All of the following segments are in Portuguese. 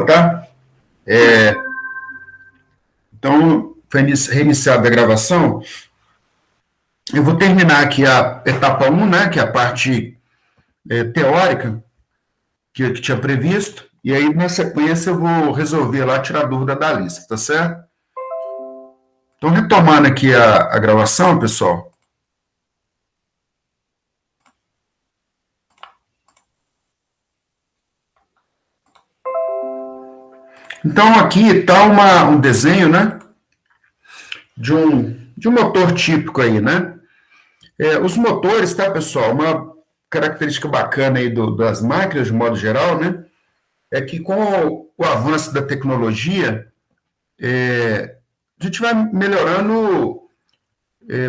tá? Então, foi reiniciada a gravação. Eu vou terminar aqui a etapa 1, né, que é a parte teórica que tinha previsto, e aí, na sequência, eu vou resolver lá, tirar a dúvida da lista, tá certo? Então, retomando aqui a gravação, pessoal. Então, aqui está um desenho, né, de um motor típico aí, né? Os motores, tá, pessoal? Uma característica bacana aí das máquinas, de modo geral, né, é que com o avanço da tecnologia, a gente vai melhorando,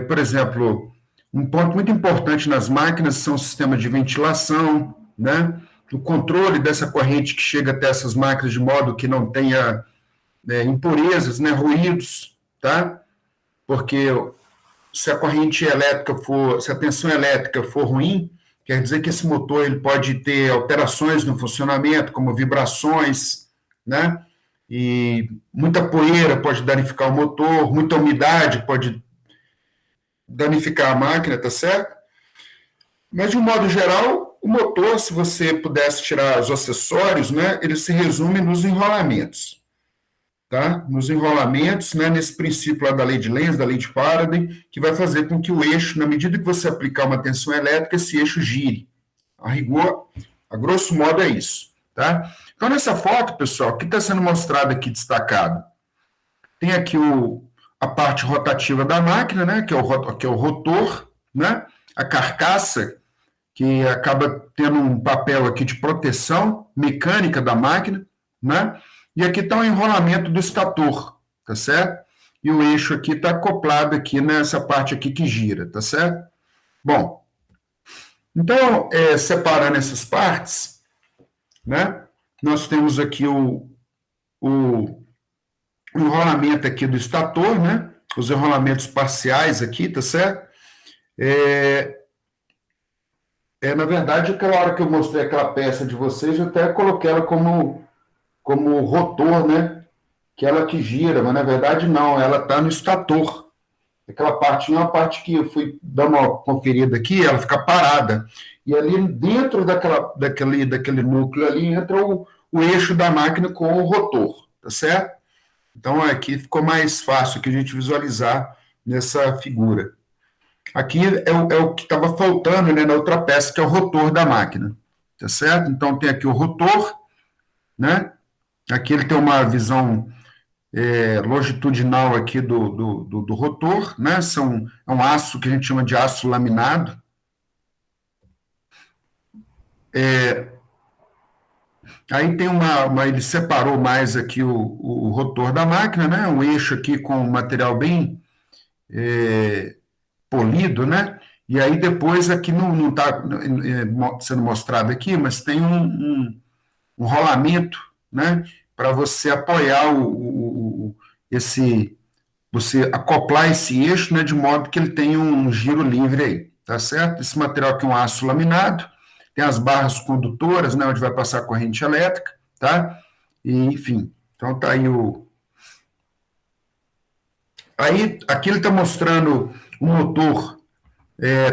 por exemplo, um ponto muito importante nas máquinas são os sistemas de ventilação, né, o controle dessa corrente que chega até essas máquinas de modo que não tenha impurezas, né, ruídos, tá? Porque se a corrente elétrica se a tensão elétrica for ruim, quer dizer que esse motor ele pode ter alterações no funcionamento, como vibrações, né? E muita poeira pode danificar o motor, muita umidade pode danificar a máquina, tá certo? Mas, de um modo geral, o motor, se você pudesse tirar os acessórios, né, ele se resume nos enrolamentos. Tá? Nos enrolamentos, né, nesse princípio lá da lei de Lenz, da lei de Faraday, que vai fazer com que o eixo, na medida que você aplicar uma tensão elétrica, esse eixo gire. A rigor, a grosso modo, é isso. Tá? Então, nessa foto, pessoal, o que está sendo mostrado aqui destacado? Tem aqui a parte rotativa da máquina, né, que é o rotor, né, a carcaça, que acaba tendo um papel aqui de proteção mecânica da máquina, né? E aqui está o enrolamento do estator, tá certo? E o eixo aqui está acoplado aqui nessa parte aqui que gira, tá certo? Bom, então, separando essas partes, né? Nós temos aqui o enrolamento aqui do estator, né? Os enrolamentos parciais aqui, tá certo? Na verdade, aquela hora que eu mostrei aquela peça de vocês, eu até coloquei ela como rotor, né? Que ela que gira, mas na verdade não, ela está no estator. Aquela parte, uma parte que eu fui dar uma conferida aqui, ela fica parada. E ali dentro daquele núcleo ali entra o eixo da máquina com o rotor, tá certo? Então aqui ficou mais fácil que a gente visualizar nessa figura. Aqui é o que estava faltando, né, na outra peça, que é o rotor da máquina, tá certo? Então tem aqui o rotor, né? Aqui ele tem uma visão longitudinal aqui do rotor, né? É um aço que a gente chama de aço laminado. Aí tem ele separou mais aqui o rotor da máquina, né? Um eixo aqui com material bem polido, né? E aí depois aqui não está sendo mostrado aqui, mas tem um rolamento, né? Para você apoiar você acoplar esse eixo, né? De modo que ele tenha um giro livre aí, tá certo? Esse material aqui é um aço laminado, tem as barras condutoras, né? Onde vai passar a corrente elétrica, tá? E, enfim, então tá aí Aí, aqui ele está mostrando o motor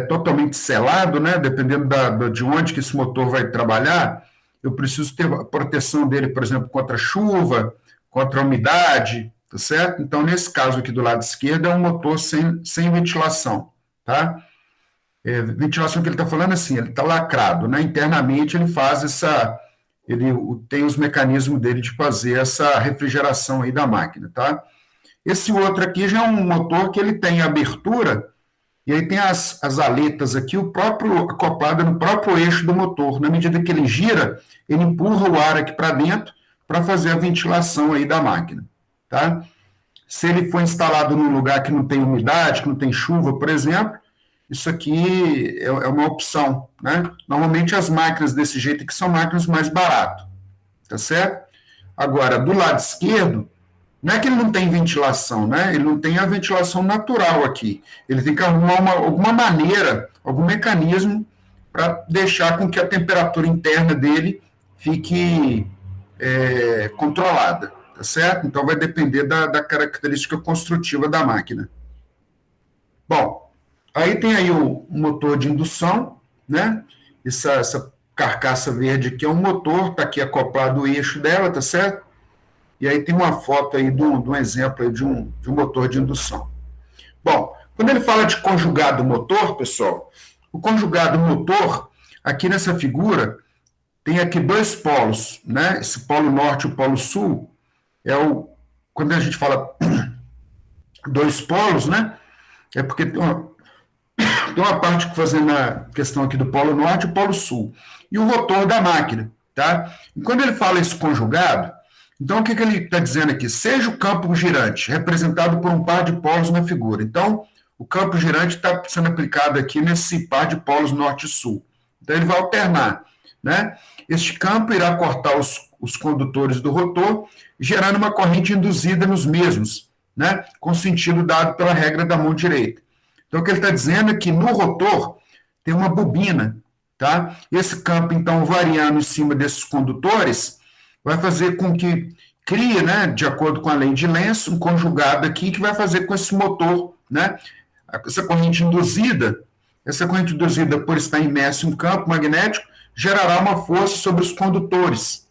totalmente selado, né? Dependendo de onde que esse motor vai trabalhar, eu preciso ter a proteção dele, por exemplo, contra chuva, contra umidade, tá certo? Então, nesse caso aqui do lado esquerdo, é um motor sem ventilação, tá? Ventilação que ele está falando assim, ele está lacrado, né? Internamente ele faz ele tem os mecanismos dele de fazer essa refrigeração aí da máquina, tá? Esse outro aqui já é um motor que ele tem abertura, e aí tem as aletas aqui, acoplado no próprio eixo do motor. Na medida que ele gira, ele empurra o ar aqui para dentro para fazer a ventilação aí da máquina, tá? Se ele for instalado num lugar que não tem umidade, que não tem chuva, por exemplo, isso aqui é uma opção, né? Normalmente as máquinas desse jeito aqui são máquinas mais baratas, tá certo? Agora, do lado esquerdo, não é que ele não tem ventilação, né? Ele não tem a ventilação natural aqui. Ele tem que arrumar alguma maneira, algum mecanismo para deixar com que a temperatura interna dele fique controlada, tá certo? Então vai depender da característica construtiva da máquina. Bom, aí tem aí o motor de indução, né? Essa carcaça verde aqui é um motor, está aqui acoplado o eixo dela, tá certo? E aí tem uma foto aí de um exemplo aí de um motor de indução. Bom, quando ele fala de conjugado motor, pessoal, o conjugado motor, aqui nessa figura, tem aqui dois polos, né? Esse polo norte e o polo sul, quando a gente fala dois polos, né? É porque tem uma parte que fazendo a questão aqui do polo norte e o polo sul. E o rotor da máquina, tá? E quando ele fala esse conjugado, então o que ele está dizendo aqui? Seja o campo girante, representado por um par de polos na figura. Então, o campo girante está sendo aplicado aqui nesse par de polos norte e sul. Então, ele vai alternar, né? Este campo irá cortar os condutores do rotor, gerando uma corrente induzida nos mesmos, né? Com sentido dado pela regra da mão direita. Então, o que ele está dizendo é que no rotor tem uma bobina, tá? Esse campo, então, variando em cima desses condutores, vai fazer com que crie, né, de acordo com a lei de Lenz, um conjugado aqui que vai fazer com esse motor, né? Essa corrente induzida, por estar imersa em um campo magnético, gerará uma força sobre os condutores.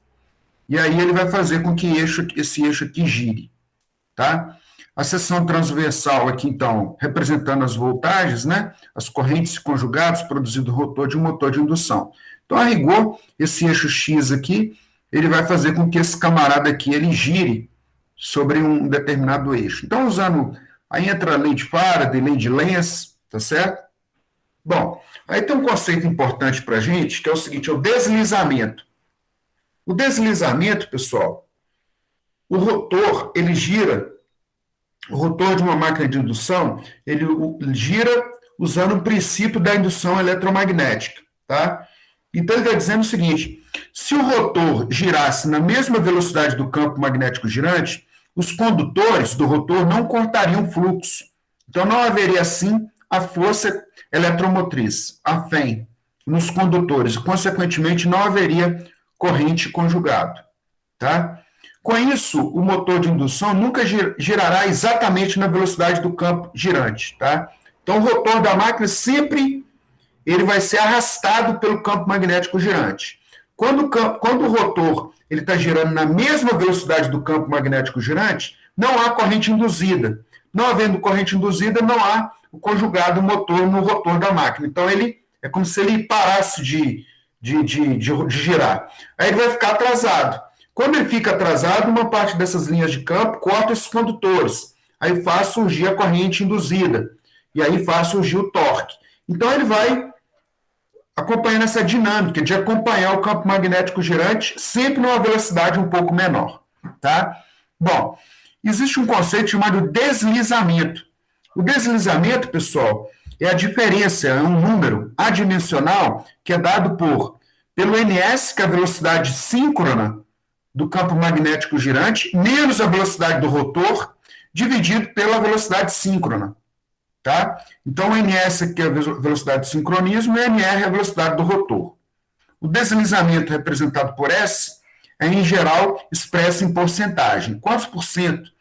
E aí ele vai fazer com que esse eixo aqui gire, tá? A seção transversal aqui, então, representando as voltagens, né? As correntes conjugadas produzido no rotor de um motor de indução. Então, a rigor, esse eixo X aqui, ele vai fazer com que esse camarada aqui, ele gire sobre um determinado eixo. Então, aí entra a lei de Faraday, lei de Lenz, tá certo? Bom, aí tem um conceito importante para a gente, que é o seguinte, é o deslizamento. O deslizamento, pessoal, o rotor, ele gira. O rotor de uma máquina de indução, ele gira usando o princípio da indução eletromagnética, tá? Então, ele está dizendo o seguinte, se o rotor girasse na mesma velocidade do campo magnético girante, os condutores do rotor não cortariam fluxo. Então, não haveria, assim, a força eletromotriz, a FEM, nos condutores, e, consequentemente, não haveria corrente conjugado, tá? Com isso, o motor de indução nunca girará exatamente na velocidade do campo girante, tá? Então, o rotor da máquina sempre ele vai ser arrastado pelo campo magnético girante. Quando o rotor ele está girando na mesma velocidade do campo magnético girante, não há corrente induzida. Não havendo corrente induzida, não há o conjugado motor no rotor da máquina. Então, ele é como se ele parasse de girar. Aí ele vai ficar atrasado. Quando ele fica atrasado, uma parte dessas linhas de campo corta esses condutores. Aí faz surgir a corrente induzida. E aí faz surgir o torque. Então, ele vai acompanhando essa dinâmica de acompanhar o campo magnético girante sempre numa velocidade um pouco menor. Tá? Bom, existe um conceito chamado deslizamento. O deslizamento, pessoal, é a diferença, é um número adimensional que é dado pelo ns, que é a velocidade síncrona do campo magnético girante, menos a velocidade do rotor, dividido pela velocidade síncrona. Tá? Então, o ns aqui é a velocidade de sincronismo e o nr é a velocidade do rotor. O deslizamento representado por S é, em geral, expresso em porcentagem. Quantos por cento?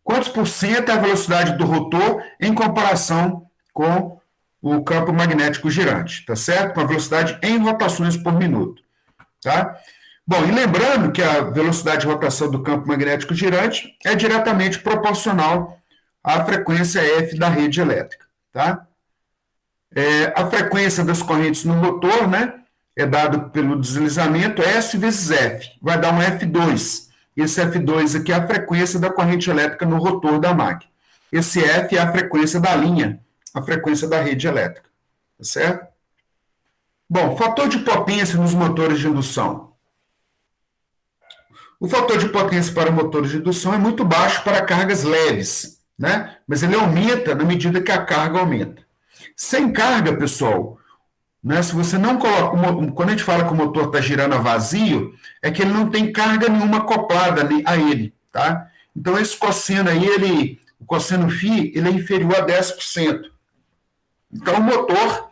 Quantos por cento é a velocidade do rotor em comparação com o campo magnético girante, tá certo? Com a velocidade em rotações por minuto, tá? Bom, e lembrando que a velocidade de rotação do campo magnético girante é diretamente proporcional à frequência F da rede elétrica, tá? A frequência das correntes no rotor, né, é dado pelo deslizamento S vezes F, vai dar um F2. Esse F2 aqui é a frequência da corrente elétrica no rotor da máquina. Esse F é a frequência da linha, a frequência da rede elétrica, tá certo? Bom, fator de potência nos motores de indução. O fator de potência para motores de indução é muito baixo para cargas leves, né? Mas ele aumenta na medida que a carga aumenta. Sem carga, pessoal, né, se você não coloca, quando a gente fala que o motor está girando a vazio, é que ele não tem carga nenhuma acoplada a ele, tá? Então, esse cosseno aí, o cosseno φ, ele é inferior a 10%. Então, o motor,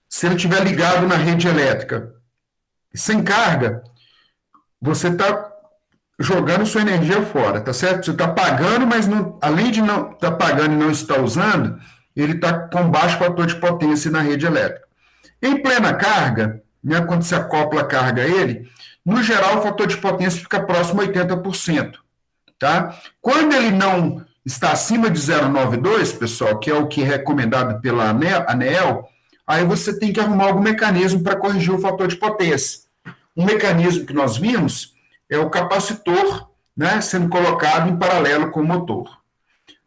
se ele estiver ligado na rede elétrica sem carga, você está jogando sua energia fora, tá certo? Você está pagando, mas não, além de não estar pagando e não estar usando, ele está com baixo fator de potência na rede elétrica. Em plena carga, né, quando você acopla a carga a ele, no geral o fator de potência fica próximo a 80%. Tá? Quando ele não está acima de 0,92, pessoal, que é o que é recomendado pela ANEEL, aí você tem que arrumar algum mecanismo para corrigir o fator de potência. Um mecanismo que nós vimos é o capacitor, né, sendo colocado em paralelo com o motor.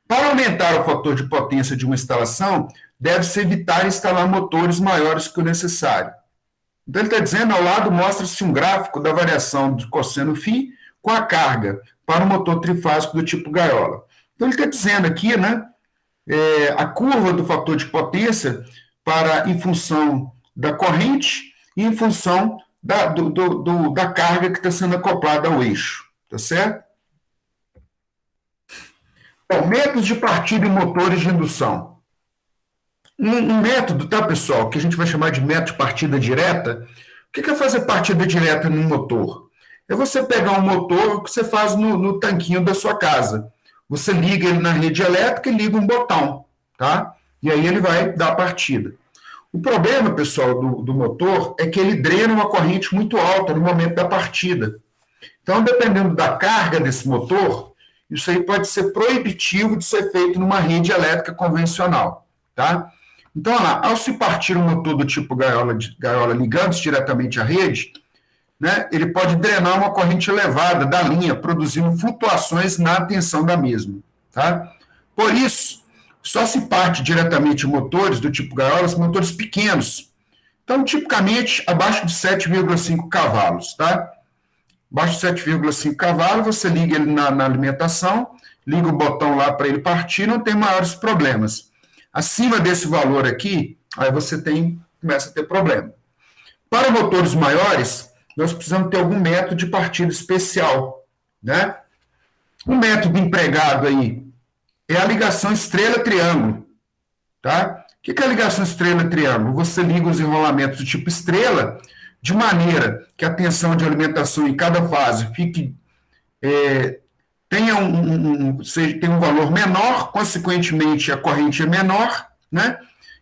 Para aumentar o fator de potência de uma instalação, deve-se evitar instalar motores maiores que o necessário. Então, ele está dizendo, ao lado mostra-se um gráfico da variação de cosseno φ com a carga para o motor trifásico do tipo gaiola. Então, ele está dizendo aqui, né, a curva do fator de potência em função da corrente e em função da carga que está sendo acoplada ao eixo, tá certo? Bom, métodos de partida e motores de indução. Um método, tá, pessoal, que a gente vai chamar de método de partida direta. O que é fazer partida direta num motor? É você pegar um motor que você faz no tanquinho da sua casa. Você liga ele na rede elétrica e liga um botão, tá? E aí ele vai dar a partida. O problema, pessoal, do motor é que ele drena uma corrente muito alta no momento da partida. Então, dependendo da carga desse motor, isso aí pode ser proibitivo de ser feito numa rede elétrica convencional, tá? Então, olha lá, ao se partir um motor do tipo gaiola ligando-se diretamente à rede, né, ele pode drenar uma corrente elevada da linha, produzindo flutuações na tensão da mesma, tá? Por isso, só se parte diretamente motores do tipo gaiola, motores pequenos. Então, tipicamente, abaixo de 7,5 cavalos, tá? Abaixo de 7,5 cavalos, você liga ele na alimentação, liga o botão lá para ele partir, não tem maiores problemas. Acima desse valor aqui, aí você começa a ter problema. Para motores maiores, nós precisamos ter algum método de partida especial, né? O método empregado aí é a ligação estrela-triângulo, tá? O que é a ligação estrela-triângulo? Você liga os enrolamentos do tipo estrela de maneira que a tensão de alimentação em cada fase tenha um valor menor, consequentemente a corrente é menor, né?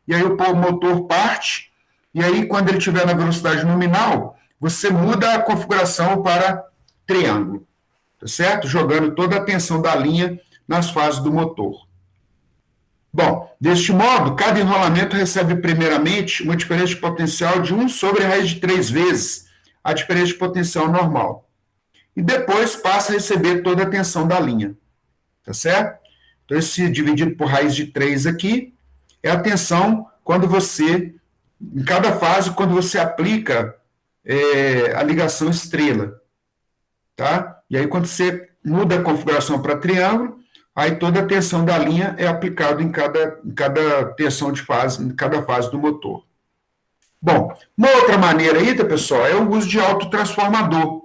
E aí o motor parte, e aí quando ele estiver na velocidade nominal, você muda a configuração para triângulo, tá certo? Jogando toda a tensão da linha nas fases do motor. Bom, deste modo, cada enrolamento recebe primeiramente uma diferença de potencial de 1 sobre a raiz de 3 vezes a diferença de potencial normal. E depois passa a receber toda a tensão da linha, tá certo? Então, esse dividido por raiz de 3 aqui é a tensão quando você, em cada fase, quando você aplica a ligação estrela, tá? E aí, quando você muda a configuração para triângulo, aí toda a tensão da linha é aplicada em cada tensão de fase, em cada fase do motor. Bom, uma outra maneira aí, tá, pessoal, é o uso de autotransformador.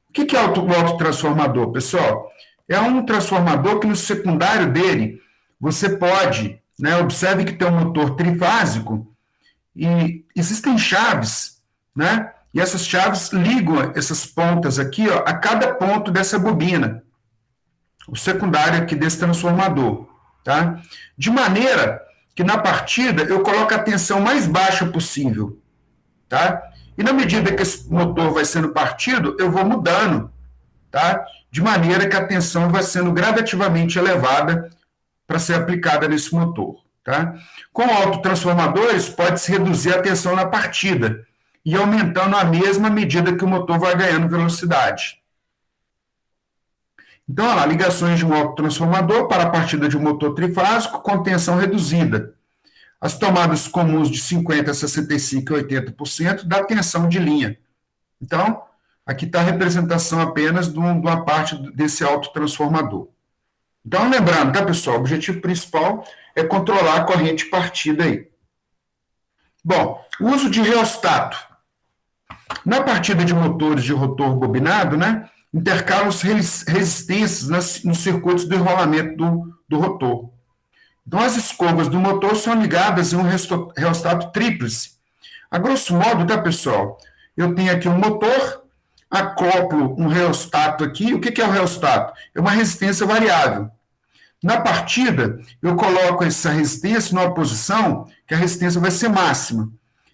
O que é o autotransformador, pessoal? É um transformador que no secundário dele, você pode, né, observe que tem um motor trifásico e existem chaves, né? E essas chaves ligam essas pontas aqui, ó, a cada ponto dessa bobina, o secundário aqui desse transformador, tá? De maneira que na partida eu coloco a tensão mais baixa possível, tá? E na medida que esse motor vai sendo partido, eu vou mudando, tá? De maneira que a tensão vai sendo gradativamente elevada para ser aplicada nesse motor, tá? Com autotransformadores, pode-se reduzir a tensão na partida e aumentando a mesma medida que o motor vai ganhando velocidade. Então, olha lá, ligações de um autotransformador para a partida de um motor trifásico com tensão reduzida. As tomadas comuns de 50%, 65% e 80% da tensão de linha. Então, aqui está a representação apenas de uma parte desse autotransformador. Então, lembrando, tá, pessoal? O objetivo principal é controlar a corrente partida aí. Bom, uso de reostato. Na partida de motores de rotor bobinado, né, intercalam-se resistências nos circuitos do enrolamento do rotor. Então, as escovas do motor são ligadas em um reostato tríplice. A grosso modo, tá, pessoal? Eu tenho aqui um motor, acoplo um reostato aqui. O que é o reostato? É uma resistência variável. Na partida, eu coloco essa resistência numa posição que a resistência vai ser máxima.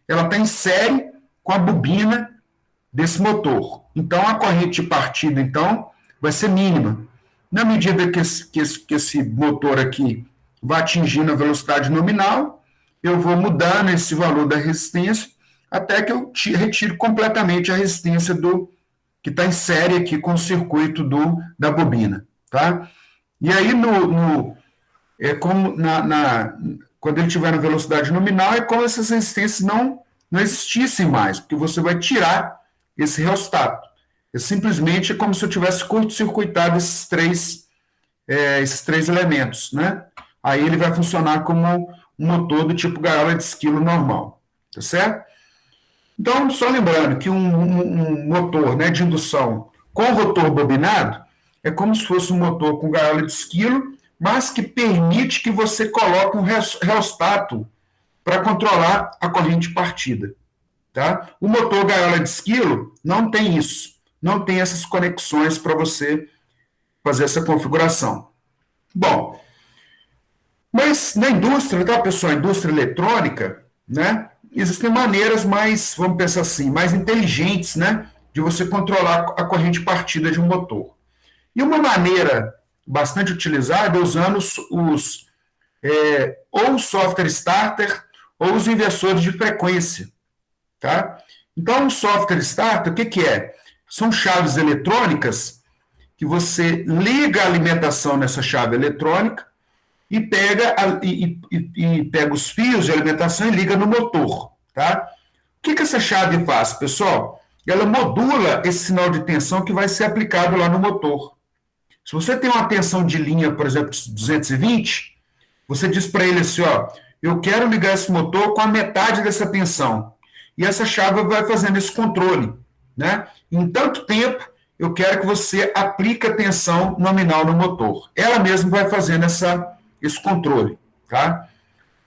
Ela está em série com a bobina desse motor. Então, a corrente de partida, então, vai ser mínima. Na medida que esse motor aqui vai atingindo a velocidade nominal, eu vou mudando esse valor da resistência até que eu retire completamente a resistência que está em série aqui com o circuito da bobina. Tá? E aí, quando ele estiver na velocidade nominal, é como se essas resistências não existissem mais, porque você vai tirar esse reostato. Simplesmente é como se eu tivesse curto-circuitado esses três elementos, né? Aí ele vai funcionar como um motor do tipo gaiola de esquilo normal, tá certo? Então, só lembrando que um motor, né, de indução com rotor bobinado é como se fosse um motor com gaiola de esquilo, mas que permite que você coloque um reostato para controlar a corrente de partida. Tá? O motor gaiola de esquilo não tem isso, não tem essas conexões para você fazer essa configuração. Bom, mas na indústria, tá, pessoal, indústria eletrônica, né, existem maneiras mais, vamos pensar assim, mais inteligentes, né, de você controlar a corrente de partida de um motor. E uma maneira bastante utilizada é usando ou o software starter ou os inversores de frequência. Tá? Então, o software starter, o que é? São chaves eletrônicas que você liga a alimentação nessa chave eletrônica e pega os fios de alimentação e liga no motor. Tá? O que essa chave faz, pessoal? Ela modula esse sinal de tensão que vai ser aplicado lá no motor. Se você tem uma tensão de linha, por exemplo, de 220, você diz para ele assim, ó, eu quero ligar esse motor com a metade dessa tensão. E essa chave vai fazendo esse controle, né? Em tanto tempo, eu quero que você aplique a tensão nominal no motor. Ela mesma vai fazendo esse controle, tá?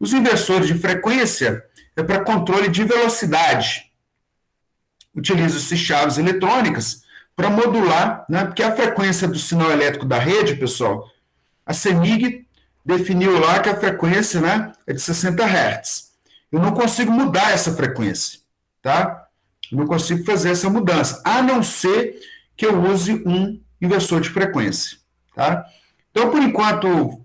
Os inversores de frequência é para controle de velocidade. Utiliza-se chaves eletrônicas para modular, né? Porque a frequência do sinal elétrico da rede, pessoal, a CEMIG definiu lá que a frequência, né, é de 60 Hz. Eu não consigo mudar essa frequência, tá? Eu não consigo fazer essa mudança, a não ser que eu use um inversor de frequência, tá? Então, por enquanto,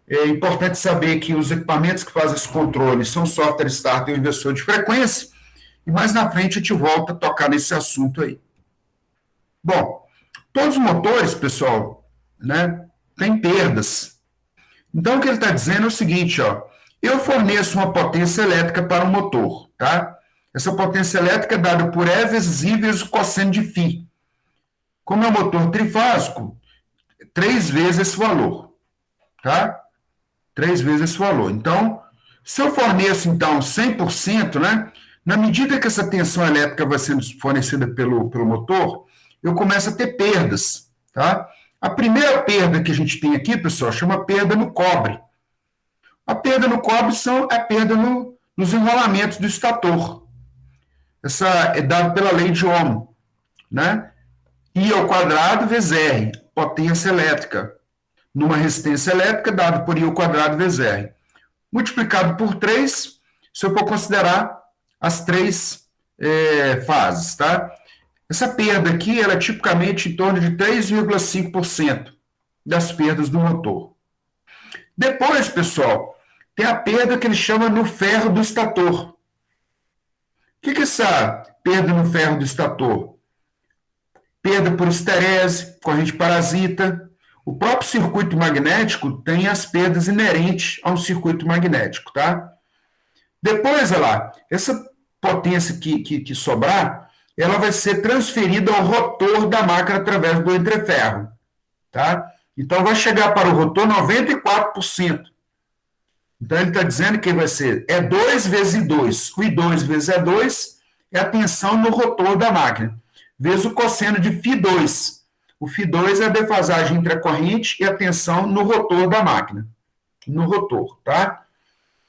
é importante saber que os equipamentos que fazem esse controle são software starter e inversor de frequência, e mais na frente a gente volta a tocar nesse assunto aí. Bom, todos os motores, pessoal, né, têm perdas. Então, o que ele está dizendo é o seguinte, ó, eu forneço uma potência elétrica para um motor, tá? Essa potência elétrica é dada por E vezes I vezes o cosseno de φ. Como é um motor trifásico, 3 vezes esse valor, tá? 3 vezes esse valor. Então, se eu forneço, então, 100%, né? Na medida que essa tensão elétrica vai sendo fornecida pelo motor, eu começo a ter perdas, tá? A primeira perda que a gente tem aqui, pessoal, chama perda no cobre. A perda no cobre é a perda nos enrolamentos do estator. Essa é dada pela lei de Ohm, né? I ao quadrado vezes R, potência elétrica. Numa resistência elétrica, dado por I ao quadrado vezes R. Multiplicado por 3, se eu for considerar as 3 fases, tá? Essa perda aqui, ela é tipicamente em torno de 3,5% das perdas do motor. Depois, pessoal, tem a perda que ele chama no ferro do estator. O que é essa perda no ferro do estator? Perda por esterese, corrente parasita. O próprio circuito magnético tem as perdas inerentes a um circuito magnético, tá? Depois, olha lá, essa potência que sobrar, ela vai ser transferida ao rotor da máquina através do entreferro, tá? Então, vai chegar para o rotor 94%. Então, ele está dizendo que vai ser E2 vezes I2. O I2 vezes E2 é a tensão no rotor da máquina, vezes o cosseno de Φ2. O Φ2 é a defasagem entre a corrente e a tensão no rotor da máquina. No rotor, tá?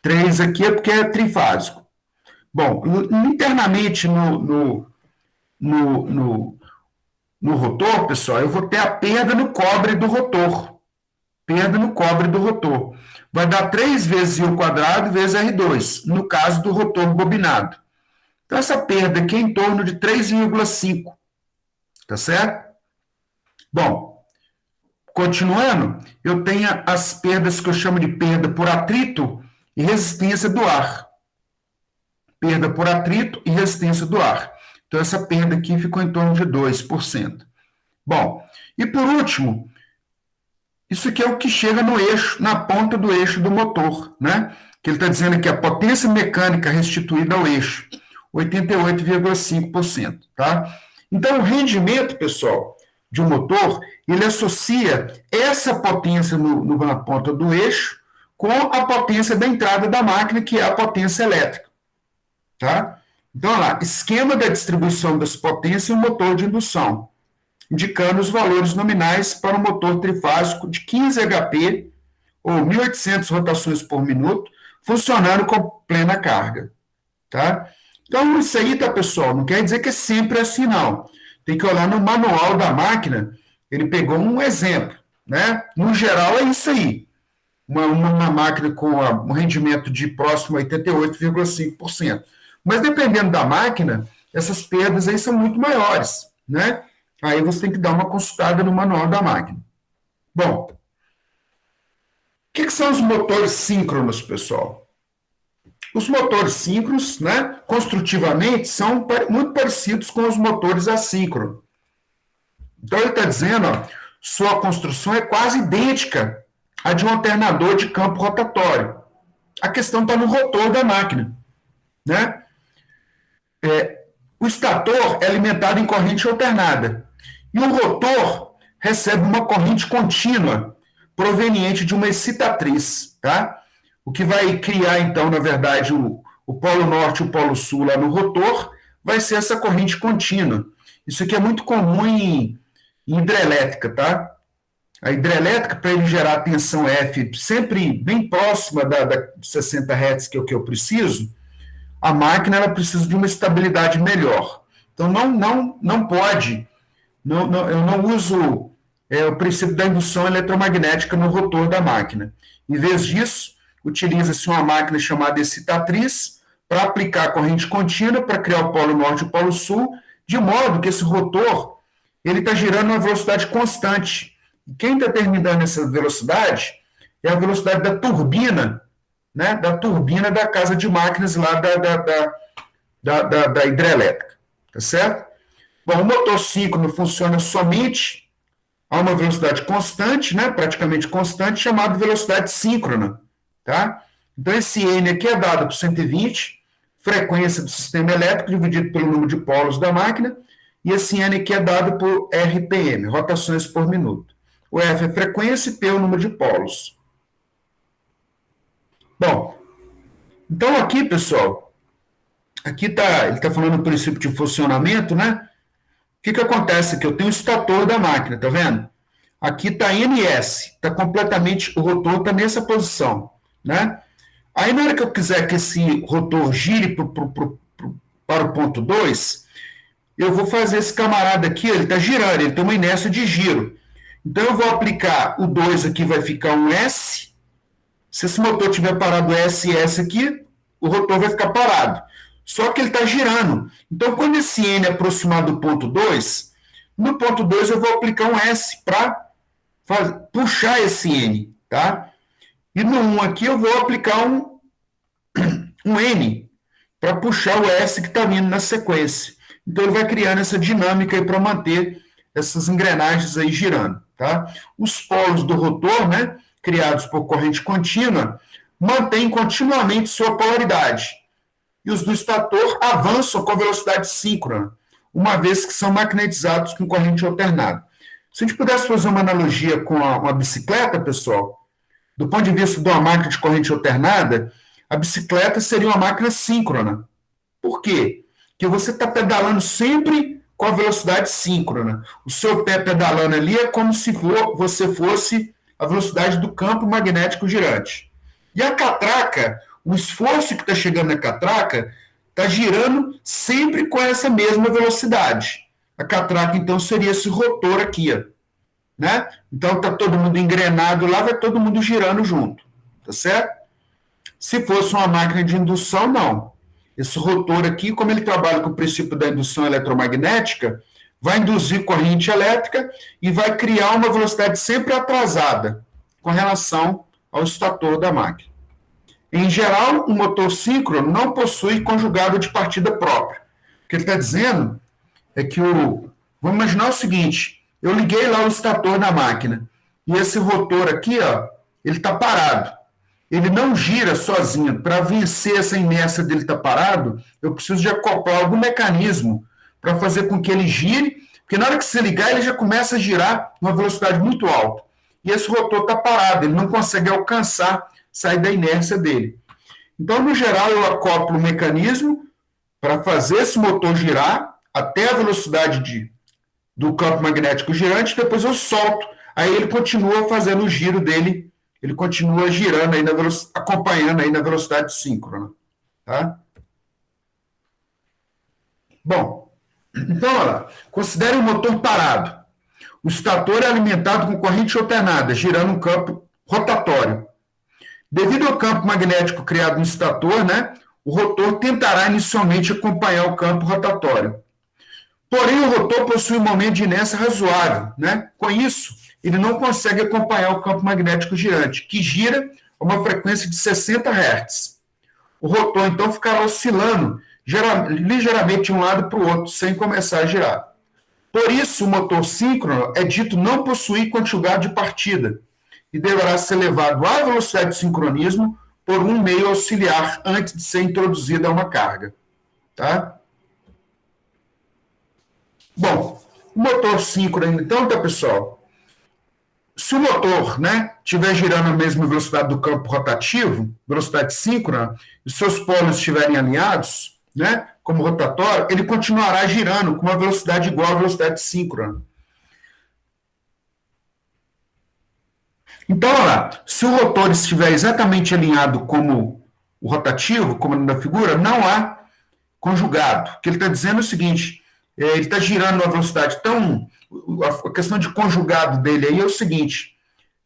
3 aqui é porque é trifásico. Bom, internamente no no rotor, pessoal, eu vou ter a perda no cobre do rotor. Perda no cobre do rotor. Vai dar 3 vezes I ao quadrado vezes R2, no caso do rotor bobinado. Então, essa perda aqui é em torno de 3,5. Tá certo? Bom, continuando, eu tenho as perdas que eu chamo de perda por atrito e resistência do ar. Perda por atrito e resistência do ar. Então, essa perda aqui ficou em torno de 2%. Bom, e por último, isso aqui é o que chega no eixo, na ponta do eixo do motor, né? Que ele está dizendo aqui a potência mecânica restituída ao eixo, 88,5%, tá? Então, o rendimento, pessoal, de um motor, ele associa essa potência na ponta do eixo com a potência da entrada da máquina, que é a potência elétrica, tá? Então, olha lá, esquema da distribuição das potências em um motor de indução, indicando os valores nominais para um motor trifásico de 15 HP, ou 1.800 rotações por minuto, funcionando com plena carga, tá? Então, isso aí, tá, pessoal? Não quer dizer que é sempre assim, não. Tem que olhar no manual da máquina, ele pegou um exemplo, né? No geral, é isso aí. Uma máquina com um rendimento de próximo a 88,5%. Mas, dependendo da máquina, essas perdas aí são muito maiores, né? Aí você tem que dar uma consultada no manual da máquina. Bom, o que são os motores síncronos, pessoal? Os motores síncronos, né, construtivamente, são muito parecidos com os motores assíncronos. Então, ele está dizendo, ó, sua construção é quase idêntica à de um alternador de campo rotatório. A questão está no rotor da máquina, né? O estator é alimentado em corrente alternada e o rotor recebe uma corrente contínua proveniente de uma excitatriz, tá? O que vai criar, então, na verdade, o polo norte e o polo sul lá no rotor vai ser essa corrente contínua. Isso aqui é muito comum em hidrelétrica, tá? A hidrelétrica, para ele gerar tensão F sempre bem próxima da 60 Hz, que é o que eu preciso, a máquina ela precisa de uma estabilidade melhor. Então, não pode, eu não uso o princípio da indução eletromagnética no rotor da máquina. Em vez disso, utiliza-se uma máquina chamada excitatriz para aplicar a corrente contínua para criar o polo norte e o polo sul, de modo que esse rotor ele está girando a uma velocidade constante. E quem está determinando essa velocidade é a velocidade da turbina, né, da turbina da casa de máquinas lá da hidrelétrica, tá certo? Bom, o motor síncrono funciona somente a uma velocidade constante, né, praticamente constante, chamada velocidade síncrona, tá? Então, esse N aqui é dado por 120, frequência do sistema elétrico, dividido pelo número de polos da máquina, e esse N aqui é dado por RPM, rotações por minuto. O F é frequência e P é o número de polos. Bom, então aqui, pessoal, aqui ele está falando do princípio de funcionamento, né? O que acontece aqui? Eu tenho o estator da máquina, tá vendo? Aqui está NS, está completamente, o rotor está nessa posição, né? Aí, na hora que eu quiser que esse rotor gire para o ponto 2, eu vou fazer esse camarada aqui, ele está girando, ele tem uma inércia de giro. Então, eu vou aplicar o 2 aqui, vai ficar um S. Se esse motor tiver parado SS aqui, o rotor vai ficar parado. Só que ele está girando. Então, quando esse N aproximar do ponto 2, no ponto 2 eu vou aplicar um S para puxar esse N, tá? E no 1 aqui eu vou aplicar um N para puxar o S que está vindo na sequência. Então, ele vai criando essa dinâmica aí para manter essas engrenagens aí girando, tá? Os polos do rotor, né, criados por corrente contínua, mantêm continuamente sua polaridade. E os do estator avançam com velocidade síncrona, uma vez que são magnetizados com corrente alternada. Se a gente pudesse fazer uma analogia com uma bicicleta, pessoal, do ponto de vista de uma máquina de corrente alternada, a bicicleta seria uma máquina síncrona. Por quê? Porque você está pedalando sempre com a velocidade síncrona. O seu pé pedalando ali é como se você fosse a velocidade do campo magnético girante. E a catraca, o esforço que está chegando na catraca, está girando sempre com essa mesma velocidade. A catraca, então, seria esse rotor aqui, ó, né? Então, está todo mundo engrenado lá, vai todo mundo girando junto, tá certo? Se fosse uma máquina de indução, não. Esse rotor aqui, como ele trabalha com o princípio da indução eletromagnética, vai induzir corrente elétrica e vai criar uma velocidade sempre atrasada com relação ao estator da máquina. Em geral, um motor síncrono não possui conjugado de partida própria. O que ele está dizendo é que vamos imaginar o seguinte, eu liguei lá o estator da máquina e esse rotor aqui, ó, ele está parado. Ele não gira sozinho. Para vencer essa inércia dele estar parado, eu preciso de acoplar algum mecanismo para fazer com que ele gire, porque na hora que você ligar, ele já começa a girar numa velocidade muito alta. E esse rotor está parado, ele não consegue alcançar, sair da inércia dele. Então, no geral, eu acoplo o mecanismo para fazer esse motor girar até a velocidade do campo magnético girante, depois eu solto. Aí ele continua fazendo o giro dele, ele continua girando, aí acompanhando aí na velocidade síncrona. Tá? Bom, então, olha lá, considere o motor parado. O estator é alimentado com corrente alternada, girando um campo rotatório. Devido ao campo magnético criado no estator, né, o rotor tentará inicialmente acompanhar o campo rotatório. Porém, o rotor possui um momento de inércia razoável. Né? Com isso, ele não consegue acompanhar o campo magnético girante, que gira a uma frequência de 60 Hz. O rotor, então, ficará oscilando ligeiramente de um lado para o outro, sem começar a girar. Por isso, o motor síncrono é dito não possuir conjugado de partida e deverá ser levado à velocidade de sincronismo por um meio auxiliar antes de ser introduzida uma carga. Tá? Bom, o motor síncrono, então, tá, pessoal? Se o motor, né, estiver girando a mesma velocidade do campo rotativo, velocidade síncrona, e seus polos estiverem alinhados, né, como rotatório, ele continuará girando com uma velocidade igual à velocidade síncrona. Então, olha lá, se o rotor estiver exatamente alinhado como o rotativo, como na figura, não há conjugado. O que ele está dizendo é o seguinte, ele está girando a velocidade tão... A questão de conjugado dele aí é o seguinte,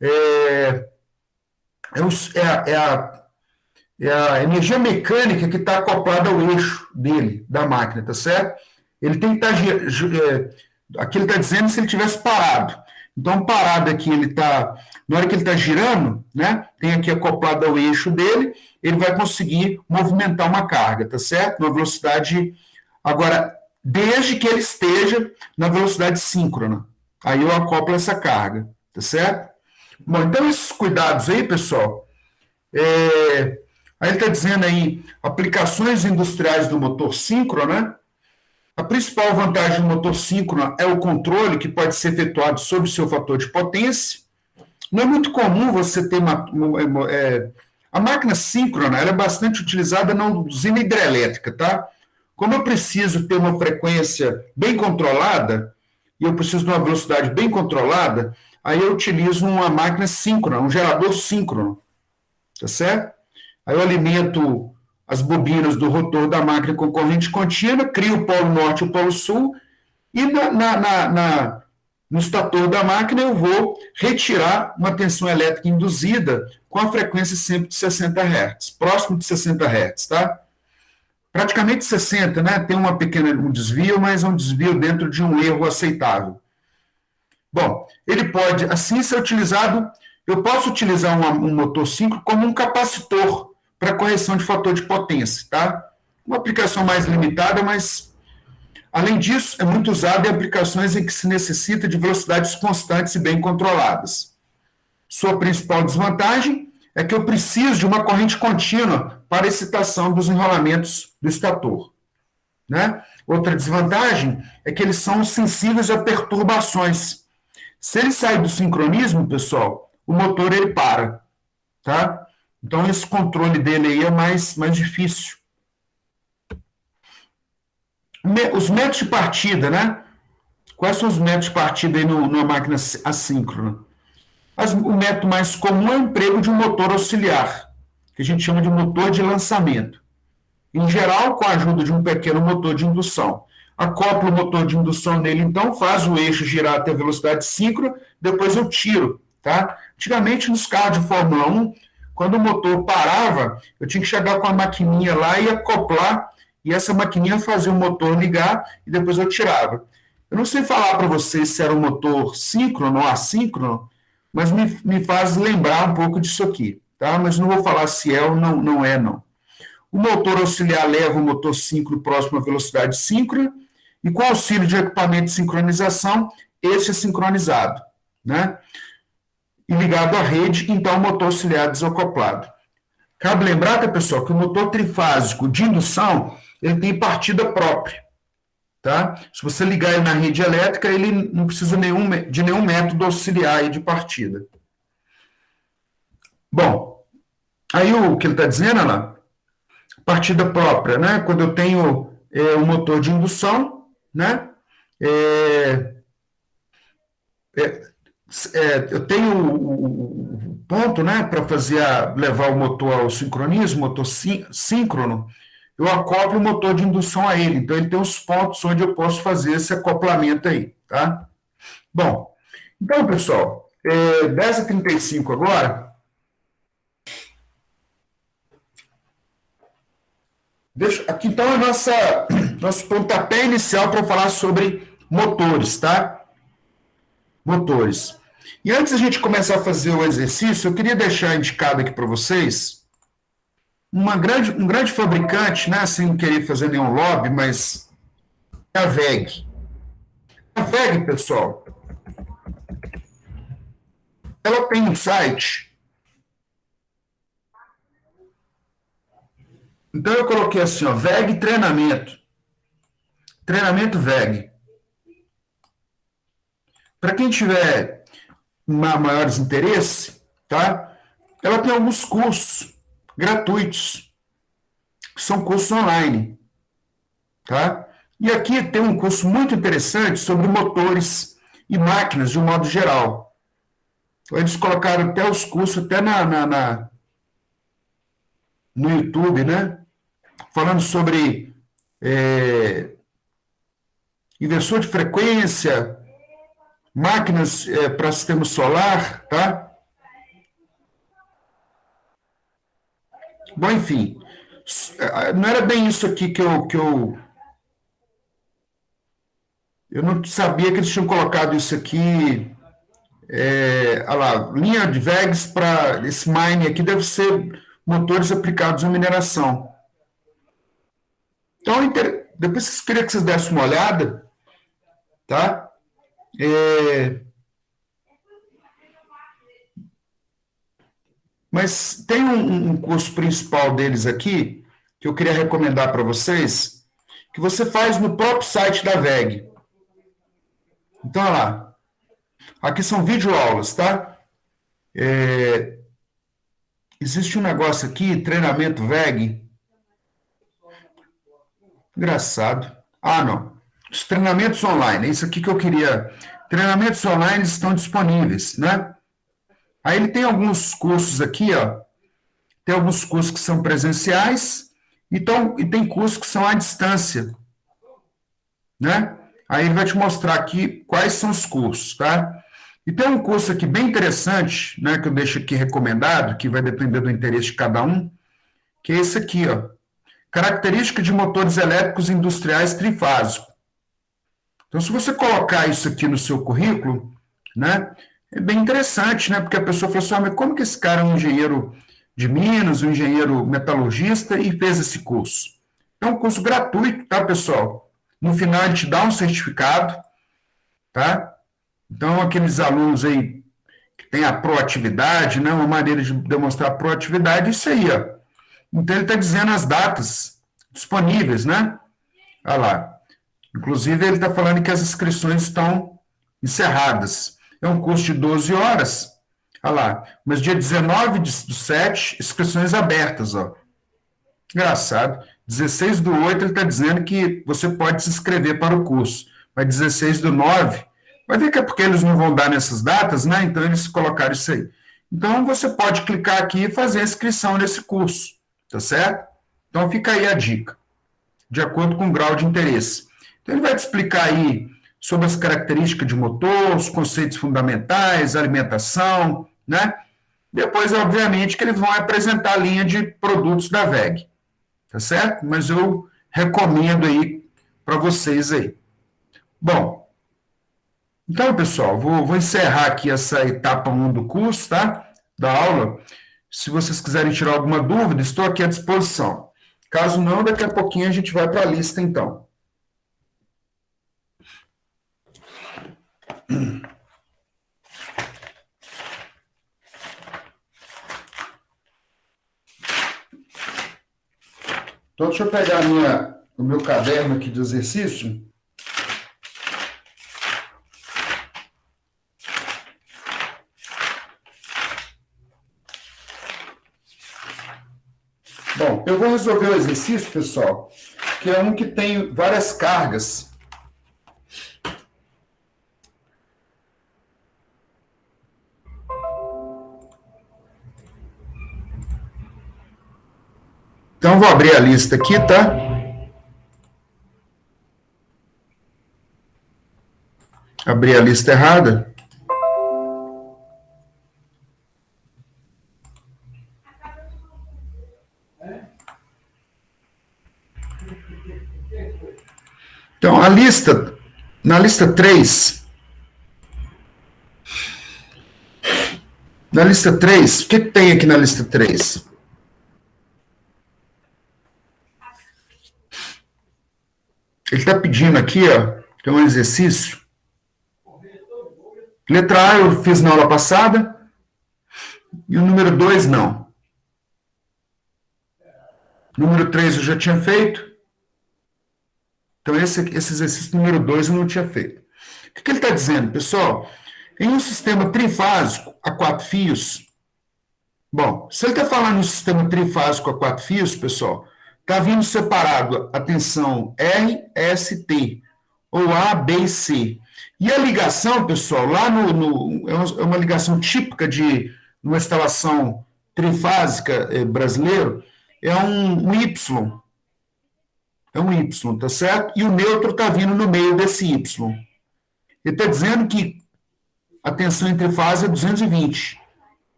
é a energia mecânica que está acoplada ao eixo dele, da máquina, tá certo? Ele tem que estar... aqui ele está dizendo se ele tivesse parado. Então, parado aqui, ele está... Na hora que ele está girando, né, tem aqui acoplado ao eixo dele, ele vai conseguir movimentar uma carga, tá certo? Numa velocidade... Agora, desde que ele esteja na velocidade síncrona. Aí eu acoplo essa carga, tá certo? Bom, então esses cuidados aí, pessoal, aí ele está dizendo aí, aplicações industriais do motor síncrono, né? A principal vantagem do motor síncrono é o controle que pode ser efetuado sobre o seu fator de potência. Não é muito comum você ter a máquina síncrona, ela é bastante utilizada na usina hidrelétrica, tá? Como eu preciso ter uma frequência bem controlada, e eu preciso de uma velocidade bem controlada, aí eu utilizo uma máquina síncrona, um gerador síncrono, tá certo? Aí eu alimento as bobinas do rotor da máquina com corrente contínua, crio o polo norte e o polo sul, e no estator da máquina eu vou retirar uma tensão elétrica induzida com a frequência sempre de 60 Hz, próximo de 60 Hz, tá? Praticamente 60, né? Tem um desvio, mas é um desvio dentro de um erro aceitável. Bom, ele pode, assim, ser utilizado, eu posso utilizar um motor síncrono como um capacitor para correção de fator de potência, tá? Uma aplicação mais limitada, mas, além disso, é muito usado em aplicações em que se necessita de velocidades constantes e bem controladas. Sua principal desvantagem é que eu preciso de uma corrente contínua para a excitação dos enrolamentos do estator. Né? Outra desvantagem é que eles são sensíveis a perturbações. Se ele sair do sincronismo, pessoal, o motor ele para. Tá? Então, esse controle dele aí é mais difícil. Os métodos de partida, né? Quais são os métodos de partida aí numa máquina assíncrona? O método mais comum é o emprego de um motor auxiliar, que a gente chama de motor de lançamento. em geral, com a ajuda de um pequeno motor de indução. Acoplo o motor de indução nele, então, faz o eixo girar até a velocidade síncrona, depois eu tiro, tá? Antigamente, nos carros de Fórmula 1, quando o motor parava, eu tinha que chegar com a maquininha lá e acoplar, e essa maquininha fazia o motor ligar, e depois eu tirava. Eu não sei falar para vocês se era um motor síncrono ou assíncrono, mas me faz lembrar um pouco disso aqui, tá? Mas não vou falar se é ou não é, não. O motor auxiliar leva o motor síncrono próximo à velocidade síncrona, e com auxílio de equipamento de sincronização, esse é sincronizado, né? E ligado à rede, então o motor auxiliar desacoplado. Cabe lembrar, tá, pessoal, que o motor trifásico de indução, ele tem partida própria, tá? Se você ligar ele na rede elétrica, ele não precisa de nenhum método auxiliar aí de partida. Bom, aí o que ele está dizendo, olha lá, partida própria, né? Quando eu tenho um motor de indução, né? Eu tenho o ponto, né, para levar o motor ao sincronismo, motor síncrono, eu acoplo o motor de indução a ele. Então, ele tem os pontos onde eu posso fazer esse acoplamento aí, tá? Bom, então, pessoal, 10h35 agora. Aqui, então, é nosso pontapé inicial para falar sobre motores, tá? Motores. E antes da gente começar a fazer o exercício, eu queria deixar indicado aqui para vocês um grande fabricante, né, sem querer fazer nenhum lobby, mas é a WEG. A WEG, pessoal, ela tem um site. Então eu coloquei assim, ó, WEG Treinamento. Treinamento WEG. Para quem tiver maiores interesses, tá? Ela tem alguns cursos gratuitos, que são cursos online, tá? E aqui tem um curso muito interessante sobre motores e máquinas de um modo geral. Eles colocaram até os cursos até no YouTube, né? Falando sobre inversor de frequência, máquinas para sistema solar, tá? Bom, enfim, não era bem isso aqui que eu não sabia que eles tinham colocado isso aqui. Olha lá, linha de VEGs para esse mine aqui deve ser motores aplicados à mineração. Então, depois eu queria que vocês dessem uma olhada, tá? Mas tem um curso principal deles aqui, que eu queria recomendar para vocês, que você faz no próprio site da WEG. Então, olha lá. Aqui são videoaulas, tá? Existe um negócio aqui, treinamento WEG. Engraçado. Ah, não. Os treinamentos online, é isso aqui que eu queria. Treinamentos online estão disponíveis, né? Aí ele tem alguns cursos aqui, ó. Tem alguns cursos que são presenciais e tem cursos que são à distância, né? Aí ele vai te mostrar aqui quais são os cursos, tá? E tem um curso aqui bem interessante, né, que eu deixo aqui recomendado, que vai depender do interesse de cada um, que é esse aqui, ó. Característica de motores elétricos industriais trifásicos. Então, se você colocar isso aqui no seu currículo, né, é bem interessante, né, porque a pessoa fala assim, mas como que esse cara é um engenheiro de Minas, um engenheiro metalurgista e fez esse curso? É um curso gratuito, tá, pessoal? No final, ele te dá um certificado, tá? Então, aqueles alunos aí que têm a proatividade, né, uma maneira de demonstrar proatividade, isso aí, ó. Então, ele está dizendo as datas disponíveis, né? Olha lá. Inclusive, ele está falando que as inscrições estão encerradas. É um curso de 12 horas. Olha lá. Mas dia 19/7, inscrições abertas, ó. Engraçado. 16/8, ele está dizendo que você pode se inscrever para o curso. Mas 16/9, vai ver que é porque eles não vão dar nessas datas, né? Então, eles colocaram isso aí. Então, você pode clicar aqui e fazer a inscrição nesse curso. Tá certo? Então fica aí a dica, de acordo com o grau de interesse. Então ele vai te explicar aí sobre as características de motor, os conceitos fundamentais, alimentação, né? Depois, obviamente, que eles vão apresentar a linha de produtos da WEG, tá certo? Mas eu recomendo aí para vocês aí. Bom, então, pessoal, vou encerrar aqui essa etapa 1 do curso, tá? Da aula. Se vocês quiserem tirar alguma dúvida, estou aqui à disposição. Caso não, daqui a pouquinho a gente vai para a lista, então. Então, deixa eu pegar o meu caderno aqui de exercício. Bom, eu vou resolver o exercício, pessoal, que é um que tem várias cargas. Então, vou abrir a lista aqui, tá? Abri a lista errada. Então, na lista 3, o que tem aqui na lista 3? Ele está pedindo aqui, ó, tem um exercício. Letra A eu fiz na aula passada, e o número 2 não. Número 3 eu já tinha feito. Então, esse exercício número 2 eu não tinha feito. O que ele está dizendo, pessoal? Em um sistema trifásico a 4 fios, bom, se ele está falando em um sistema trifásico a 4 fios, pessoal, está vindo separado a tensão R, S, T, ou A, B e C. E a ligação, pessoal, lá é uma ligação típica de uma instalação trifásica brasileira, é um Y. É um Y, tá certo? E o neutro está vindo no meio desse Y. Ele está dizendo que a tensão entre fases é 220.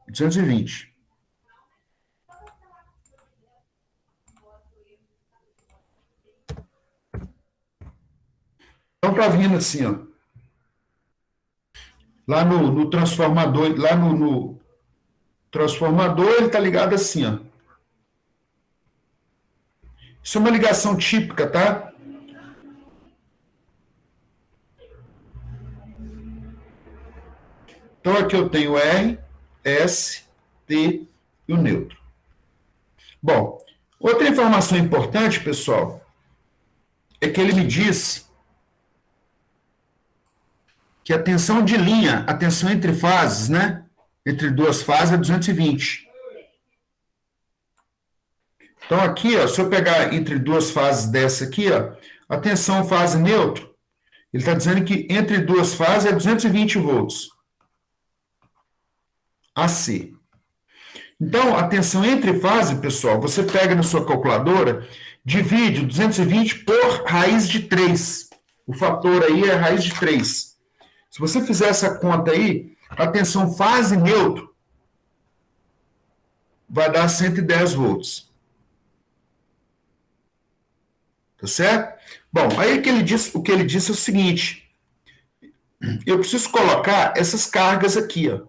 220. Então está vindo assim, ó. Lá no transformador, lá no transformador, ele está ligado assim, ó. Isso é uma ligação típica, tá? Então aqui eu tenho R, S, T e o neutro. Bom, outra informação importante, pessoal, é que ele me diz que a tensão de linha, a tensão entre fases, né? Entre duas fases é 220. Então aqui, ó, se eu pegar entre duas fases dessa aqui, ó, a tensão fase neutro, ele está dizendo que entre duas fases é 220 volts. AC. Então, a tensão entre fase, pessoal, você pega na sua calculadora, divide 220 por raiz de 3. O fator aí é raiz de 3. Se você fizer essa conta aí, a tensão fase neutro vai dar 110 volts. Tá certo? Bom, aí o que ele disse é o seguinte: eu preciso colocar essas cargas aqui, ó.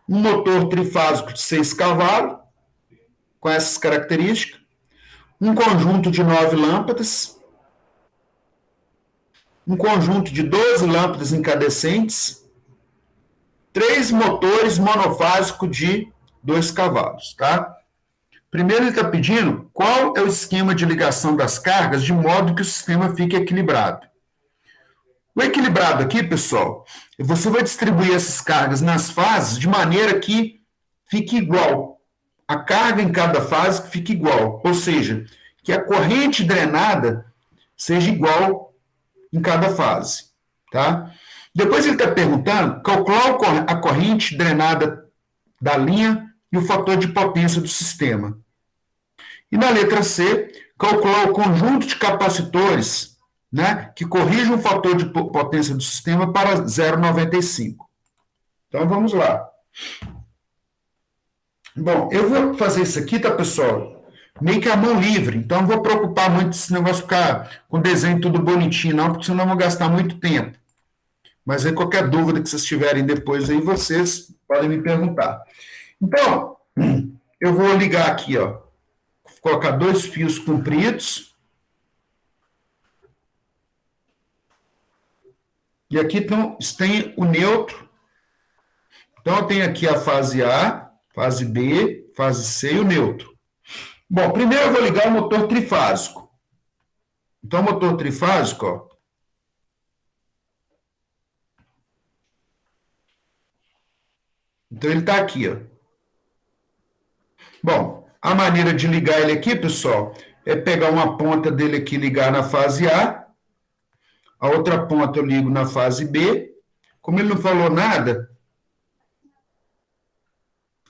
Um motor trifásico de 6 cavalos, com essas características, um conjunto de 9 lâmpadas, um conjunto de 12 lâmpadas incandescentes, 3 motores monofásicos de 2 cavalos, tá? Primeiro ele está pedindo qual é o esquema de ligação das cargas de modo que o sistema fique equilibrado. O equilibrado aqui, pessoal, você vai distribuir essas cargas nas fases de maneira que fique igual. A carga em cada fase fique igual, ou seja, que a corrente drenada seja igual em cada fase, tá? Depois ele está perguntando, calcular a corrente drenada da linha e o fator de potência do sistema. E na letra C, calcular o conjunto de capacitores, né, que corrijam o fator de potência do sistema para 0,95. Então, vamos lá. Bom, eu vou fazer isso aqui, tá, pessoal? Meio que a mão livre. Então, não vou preocupar muito se esse negócio ficar com o desenho tudo bonitinho, não, porque senão eu vou gastar muito tempo. Mas aí, qualquer dúvida que vocês tiverem depois aí, vocês podem me perguntar. Então, eu vou ligar aqui, ó. Vou colocar 2 fios compridos. E aqui tem o neutro. Então, eu tenho aqui a fase A, fase B, fase C e o neutro. Bom, primeiro eu vou ligar o motor trifásico. Então, o motor trifásico, ó. Então, ele está aqui, ó. Bom, a maneira de ligar ele aqui, pessoal, é pegar uma ponta dele aqui e ligar na fase A outra ponta eu ligo na fase B. Como ele não falou nada,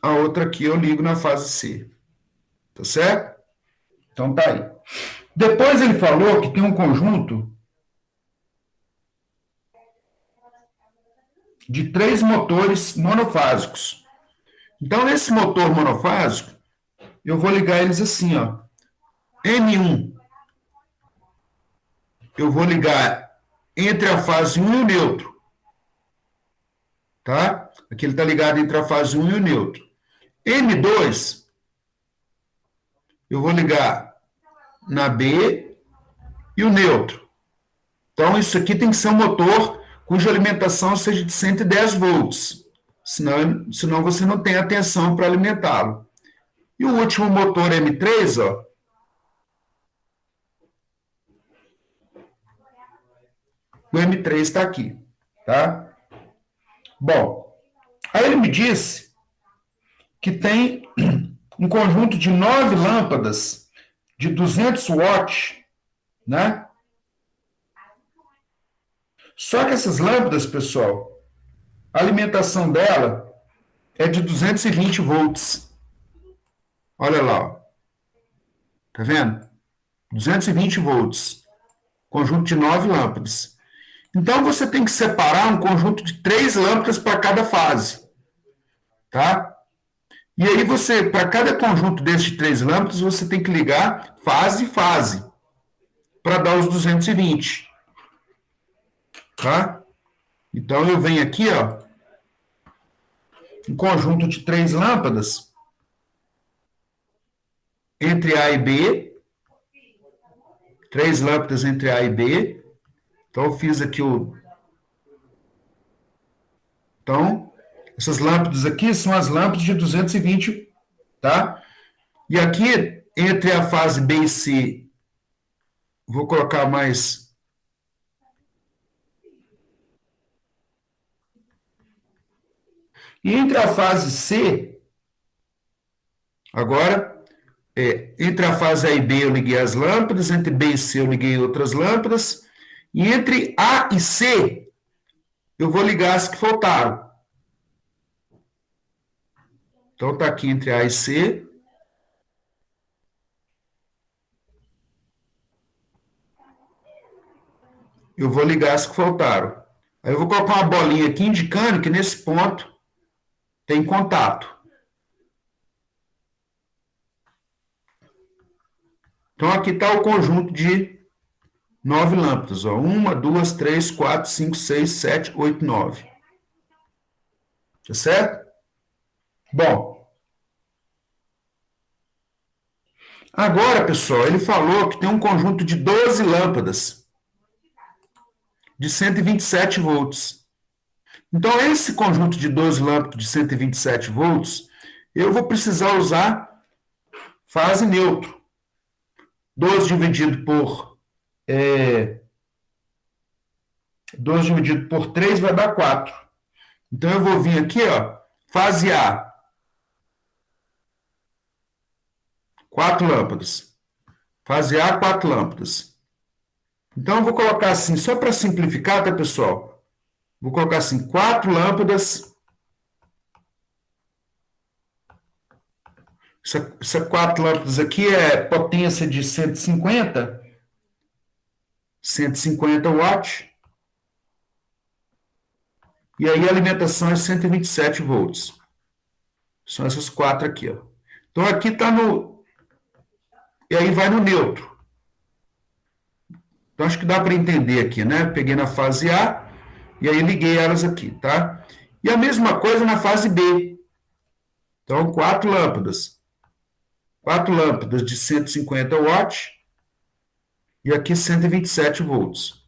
a outra aqui eu ligo na fase C. Tá certo? Então tá aí. Depois ele falou que tem um conjunto de 3 motores monofásicos. Então, nesse motor monofásico, eu vou ligar eles assim, ó. N1, eu vou ligar entre a fase 1 e o neutro. Tá? Aqui ele está ligado entre a fase 1 e o neutro. N2, eu vou ligar na B e o neutro. Então, isso aqui tem que ser um motor cuja alimentação seja de 110 volts. Senão você não tem a tensão para alimentá-lo. E o último motor M3, ó. O M3 está aqui, tá? Bom, aí ele me disse que tem um conjunto de 9 lâmpadas de 200 watts, né? Só que essas lâmpadas, pessoal, a alimentação dela é de 220 volts. Olha lá, ó. Tá vendo? 220 volts. Conjunto de 9 lâmpadas. Então, você tem que separar um conjunto de 3 lâmpadas para cada fase. Tá? E aí, para cada conjunto desses de 3 lâmpadas, você tem que ligar fase e fase. Para dar os 220. Tá? Então, eu venho aqui, ó. Um conjunto de 3 lâmpadas. Entre A e B. 3 lâmpadas entre A e B. Então, eu fiz aqui o... Então, essas lâmpadas aqui são as lâmpadas de 220, tá? E aqui, entre a fase B e C, vou colocar mais... E entre a fase C, agora, entre a fase A e B eu liguei as lâmpadas, entre B e C eu liguei outras lâmpadas, e entre A e C, eu vou ligar as que faltaram. Então, está aqui entre A e C. Eu vou ligar as que faltaram. Aí eu vou colocar uma bolinha aqui indicando que nesse ponto tem contato. Então, aqui está o conjunto de 9 lâmpadas. Ó. 1, 2, 3, 4, 5, 6, 7, 8, 9. Tá certo? Bom. Agora, pessoal, ele falou que tem um conjunto de 12 lâmpadas de 127 volts. Então, esse conjunto de 12 lâmpadas de 127 volts, eu vou precisar usar fase neutro. 12 dividido por 3 vai dar 4. Então, eu vou vir aqui, ó, fase A. 4 lâmpadas. Fase A, 4 lâmpadas. Então, eu vou colocar assim, só para simplificar, tá, pessoal? Vou colocar assim, 4 lâmpadas Essa 4 lâmpadas aqui é potência de 150 watts, e aí a alimentação é 127 volts. São essas 4 aqui, ó. Então aqui está no... E aí vai no neutro. Então acho que dá para entender aqui, né? Peguei na fase A, e aí liguei elas aqui, tá? E a mesma coisa na fase B. Então, 4 lâmpadas. 4 lâmpadas de 150 watts, e aqui 127 volts.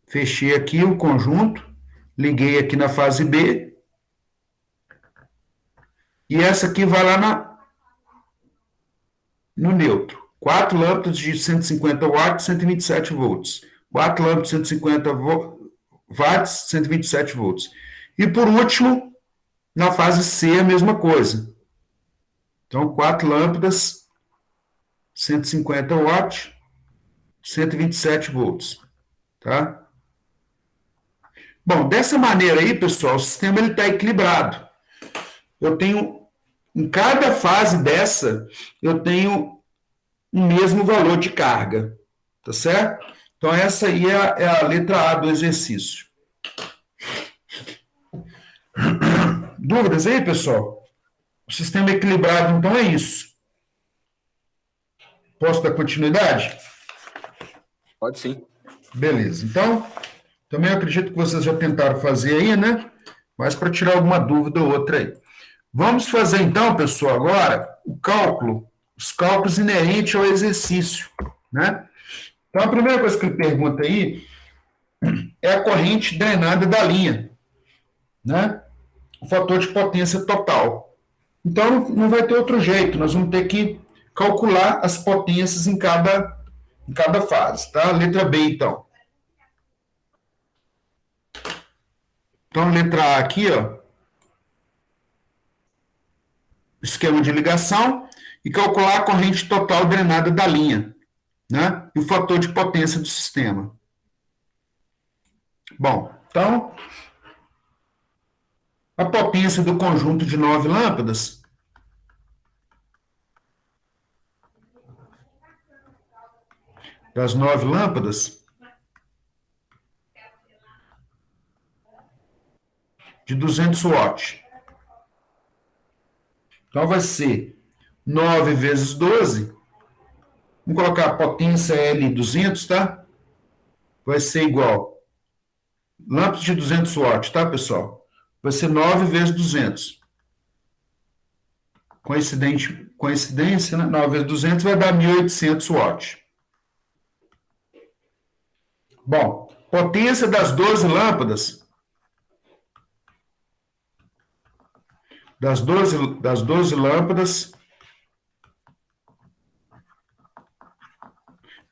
Fechei aqui o conjunto, liguei aqui na fase B, e essa aqui vai lá no neutro. 4 lâmpadas de 150 watts, 127 volts. 4 lâmpadas de 150 watts, 127 volts. E por último, na fase C, a mesma coisa. Então, 4 lâmpadas, 150 watts, 127 volts. Tá? Bom, dessa maneira aí, pessoal, o sistema está equilibrado. Eu tenho, em cada fase dessa, eu tenho o mesmo valor de carga, tá certo? Então, essa aí é a letra A do exercício. Dúvidas aí, pessoal? O sistema equilibrado, então, é isso. Posso dar continuidade? Pode sim. Beleza. Então, também acredito que vocês já tentaram fazer aí, né? Mas para tirar alguma dúvida ou outra aí. Vamos fazer então, pessoal, agora os cálculos inerentes ao exercício, né? Então, a primeira coisa que ele pergunta aí é a corrente drenada da linha, né? O fator de potência total. Então, não vai ter outro jeito, nós vamos ter que calcular as potências em cada fase, tá? Letra B, então. Então, letra A aqui, ó, esquema de ligação, e calcular a corrente total drenada da linha, né? E o fator de potência do sistema. Bom, então, a potência do conjunto de 9 lâmpadas das 9 lâmpadas de 200 watts. Então, vai ser 9 vezes 12. Vamos colocar a potência L200, tá? Vai ser igual. Lâmpadas de 200 watts, tá, pessoal? Vai ser 9 vezes 200. Coincidência, né? 9 vezes 200 vai dar 1.800 watts. Bom, potência das 12 lâmpadas, das 12 lâmpadas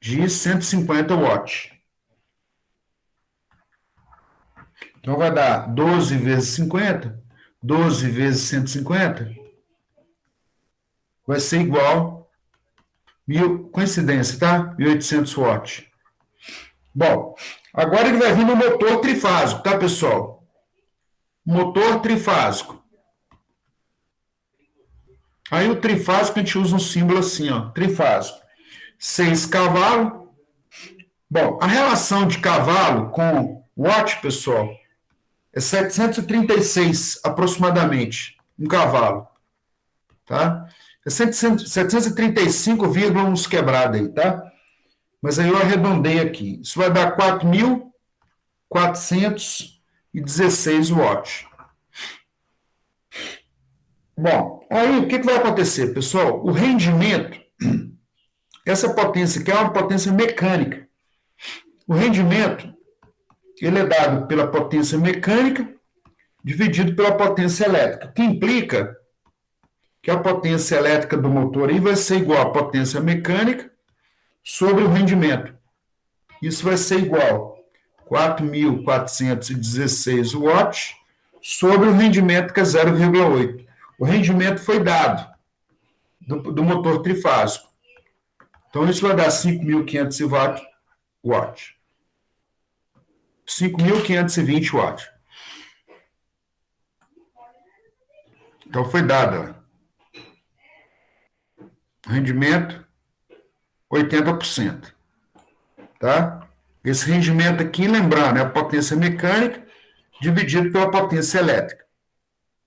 de 150 watts. Então, vai dar 12 vezes 50, 12 vezes 150, vai ser igual, coincidência, tá? 1.800 watts. Bom, agora ele vai vir no motor trifásico, tá, pessoal? Motor trifásico. Aí o trifásico a gente usa um símbolo assim, ó, trifásico. 6 cavalos. Bom, a relação de cavalo com watt, pessoal, é 736 aproximadamente, um cavalo. Tá? É 735, uns quebrados aí, tá? Mas aí eu arredondei aqui. Isso vai dar 4.416 watts. Bom, aí o que vai acontecer, pessoal? O rendimento, essa potência aqui é uma potência mecânica. O rendimento, ele é dado pela potência mecânica dividido pela potência elétrica, que implica que a potência elétrica do motor aí vai ser igual à potência mecânica sobre o rendimento. Isso vai ser igual a 4.416 watts sobre o rendimento, que é 0,8. O rendimento foi dado do motor trifásico. Então, isso vai dar 5.500 watts. 5.520 watts. Então, foi dada. rendimento 80%, tá? Esse rendimento aqui, lembrando, é a potência mecânica dividido pela potência elétrica,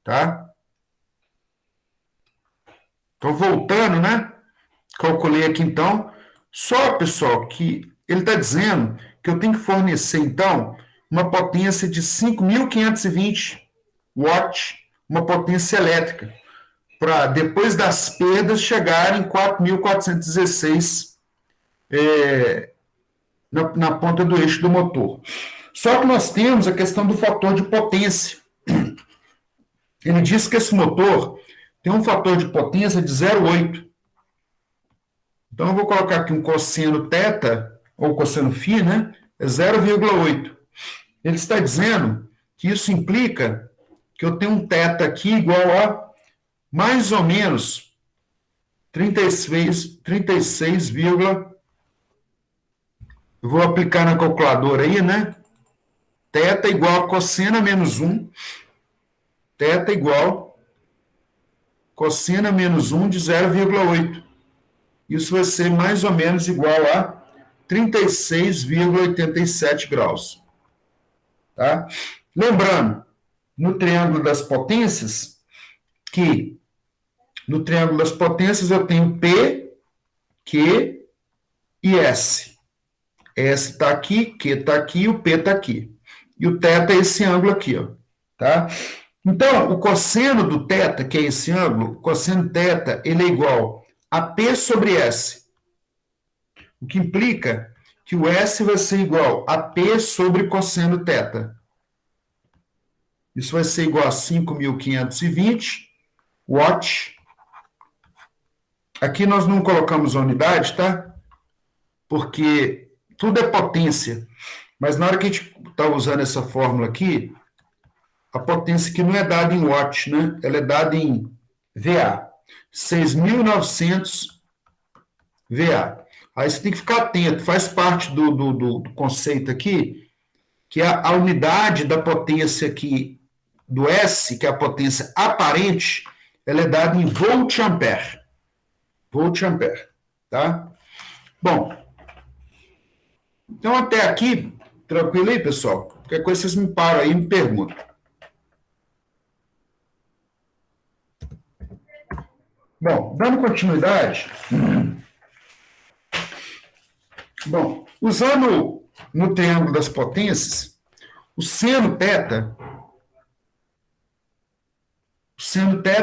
tá? Então, voltando, né? Calculei aqui, então, só, pessoal, que ele está dizendo que eu tenho que fornecer, então, uma potência de 5.520 watts, uma potência elétrica, para, depois das perdas, chegar em 4.416 na ponta do eixo do motor. Só que nós temos a questão do fator de potência. Ele diz que esse motor tem um fator de potência de 0,8. Então, eu vou colocar aqui um cosseno θ, ou cosseno φ, né? É 0,8. Ele está dizendo que isso implica que eu tenho um θ aqui igual a mais ou menos 36, eu vou aplicar na calculadora aí, né? Θ igual a cosseno menos 1, θ igual cosseno menos 1 de 0,8. Isso vai ser mais ou menos igual a 36,87 graus. Tá? Lembrando, no triângulo das potências, que no triângulo das potências eu tenho P, Q e S. S está aqui, Q está aqui e o P está aqui. E o θ é esse ângulo aqui, ó. Tá? Então, o cosseno do θ, que é esse ângulo, o cosseno θ, ele é igual a P sobre S. O que implica que o S vai ser igual a P sobre cosseno θ. Isso vai ser igual a 5.520 watts. Aqui nós não colocamos a unidade, tá? Porque tudo é potência. Mas na hora que a gente está usando essa fórmula aqui, a potência que não é dada em watts, né? Ela é dada em VA. 6.900 VA. Aí você tem que ficar atento, faz parte do conceito aqui, que a unidade da potência aqui do S, que é a potência aparente, ela é dada em volt-ampere. Volt-ampere, tá? Bom, então até aqui, tranquilo aí, pessoal? Qualquer coisa vocês me param aí e me perguntam. Bom, dando continuidade, bom, usando no triângulo das potências, o seno θ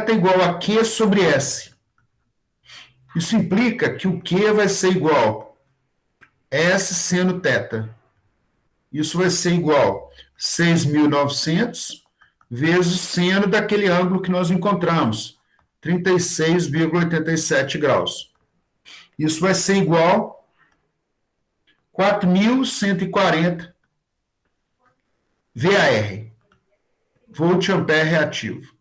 é igual a Q sobre S. Isso implica que o Q vai ser igual a S seno θ. Isso vai ser igual a 6.900 vezes o seno daquele ângulo que nós encontramos, 36,87 graus. Isso vai ser igual a 4.140 VAR, volt-ampere reativo.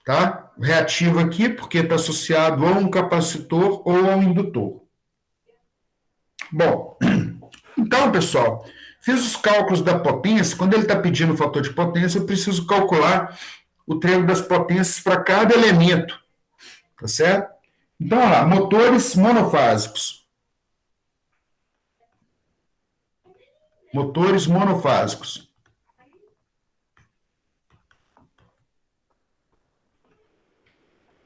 Tá? Reativo aqui porque está associado ou a um capacitor ou a um indutor. Bom, então, pessoal, fiz os cálculos da potência. Quando ele está pedindo o fator de potência, eu preciso calcular o triângulo das potências para cada elemento. Tá certo? Então, olha lá, motores monofásicos. Motores monofásicos.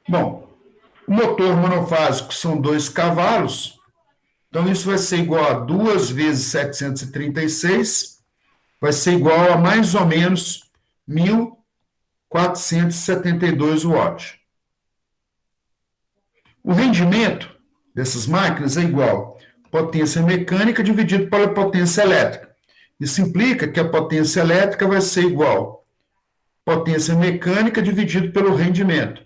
Bom, o motor monofásico são 2 cavalos, então isso vai ser igual a 2 vezes 736, vai ser igual a mais ou menos 1.472 watts. O rendimento dessas máquinas é igual a potência mecânica dividido pela potência elétrica. Isso implica que a potência elétrica vai ser igual a potência mecânica dividido pelo rendimento.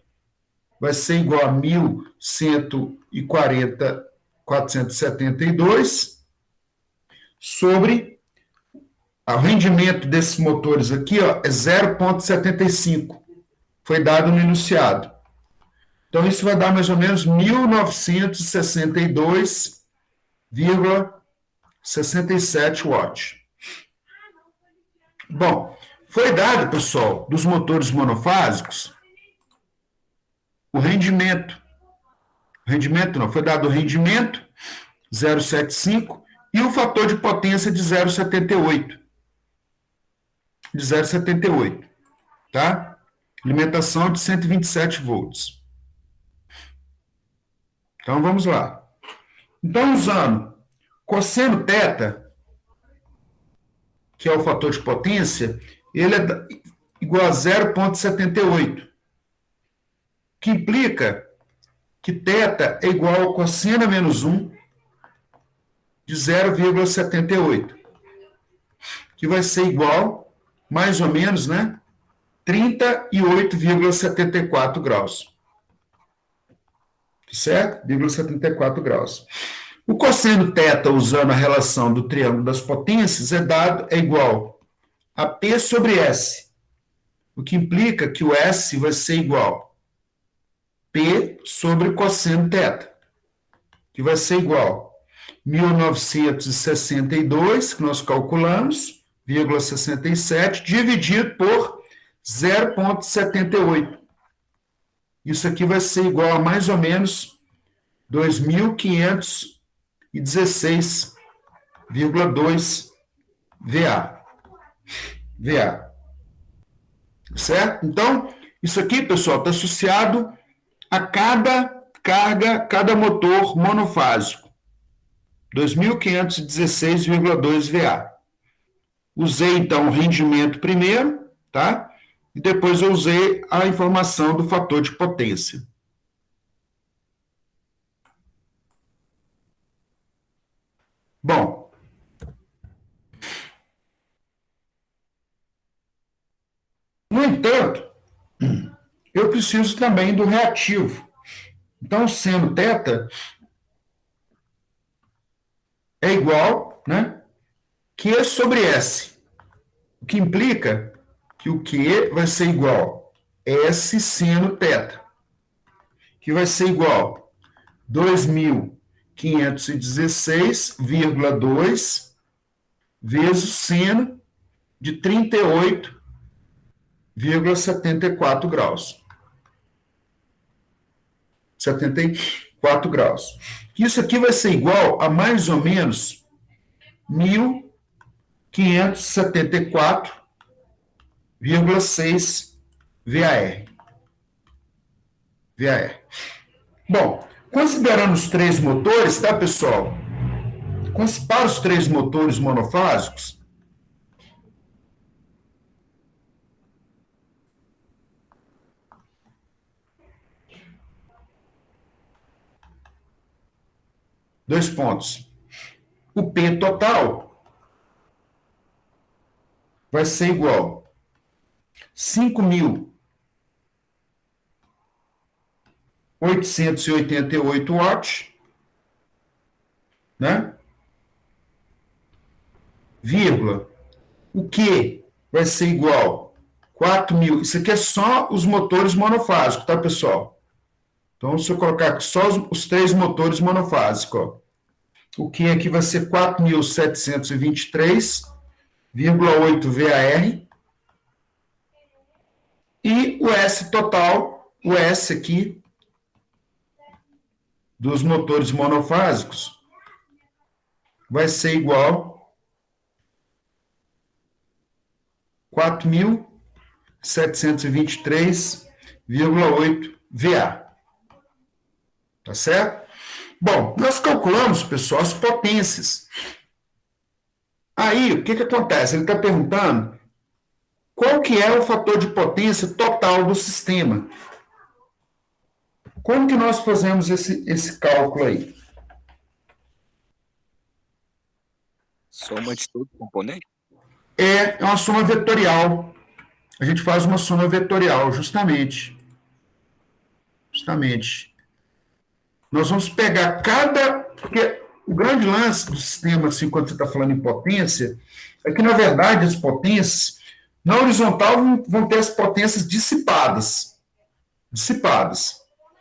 Vai ser igual a 1.140.472 sobre o rendimento desses motores aqui, ó, é 0,75. Foi dado no enunciado. Então, isso vai dar mais ou menos 1.962,67 watts. Bom, foi dado, pessoal, dos motores monofásicos, o rendimento Rendimento não, foi dado o rendimento, 0,75, e o fator de potência de 0,78. De 0,78, tá? Alimentação de 127 volts. Então, vamos lá. Então, usando cosseno θ, que é o fator de potência, ele é igual a 0,78, que implica que θ é igual ao cosseno a menos 1 de 0,78, que vai ser igual, mais ou menos, né, 38,74 graus. Certo? 0,74 graus. O cosseno θ, usando a relação do triângulo das potências, é igual a P sobre S, o que implica que o S vai ser igual a P sobre cosseno θ, que vai ser igual a 1962, que nós calculamos, 0,67, dividido por 0,78. Isso aqui vai ser igual a mais ou menos 2.516,2 VA. Certo? Então, isso aqui, pessoal, está associado a cada carga, cada motor monofásico. 2.516,2 VA. Usei, então, o rendimento primeiro, tá? E depois eu usei a informação do fator de potência. Bom, no entanto, eu preciso também do reativo. Então, seno θ é igual, né, Q sobre S, o que implica que o Q vai ser igual a S seno θ, que vai ser igual a 2.516,2 vezes o seno de 38,74 graus. 74 graus. Isso aqui vai ser igual a mais ou menos 1.574,6 VAR. Bom, considerando os três motores, tá, pessoal? Para os três motores monofásicos, dois pontos. O P total vai ser igual a 5.888 watts, né? Vírgula. O Q vai ser igual a 4.000. Isso aqui é só os motores monofásicos, tá, pessoal? Então, se eu colocar aqui só os três motores monofásicos, ó, o Q aqui vai ser 4.723,8 VAR. E o S total, o S aqui, dos motores monofásicos, vai ser igual a 4.723,8 VA. Tá certo? Bom, nós calculamos, pessoal, as potências. Aí, o que acontece? Ele está perguntando qual que é o fator de potência total do sistema. Como que nós fazemos esse cálculo aí? Soma de todo componente? É uma soma vetorial. A gente faz uma soma vetorial, justamente. Nós vamos pegar porque o grande lance do sistema, assim, quando você está falando em potência, é que, na verdade, as potências, na horizontal, vão ter as potências dissipadas,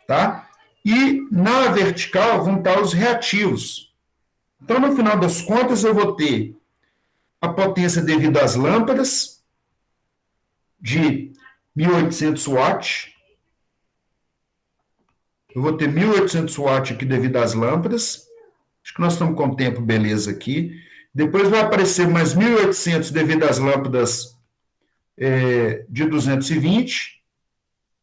tá? E na vertical vão estar os reativos. Então, no final das contas, eu vou ter a potência devido às lâmpadas, de 1.800 watts, Eu vou ter 1.800 watts aqui devido às lâmpadas. Acho que nós estamos com o tempo beleza aqui. Depois vai aparecer mais 1.800 devido às lâmpadas de 220,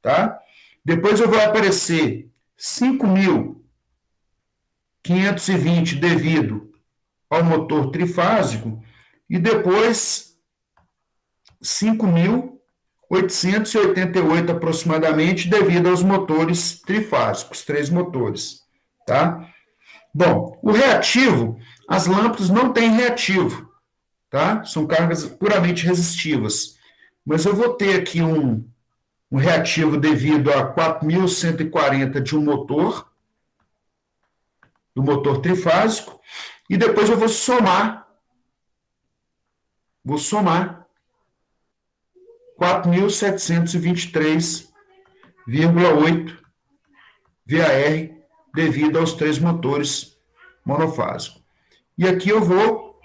tá? Depois vai aparecer 5.520 devido ao motor trifásico e depois 5.888 aproximadamente devido aos motores trifásicos, 3 motores, tá? Bom, o reativo, as lâmpadas não têm reativo, tá? São cargas puramente resistivas. Mas eu vou ter aqui um reativo devido a 4.140 de um motor, do motor trifásico, e depois eu vou somar 4.723,8 VAR devido aos 3 motores monofásicos. E aqui eu vou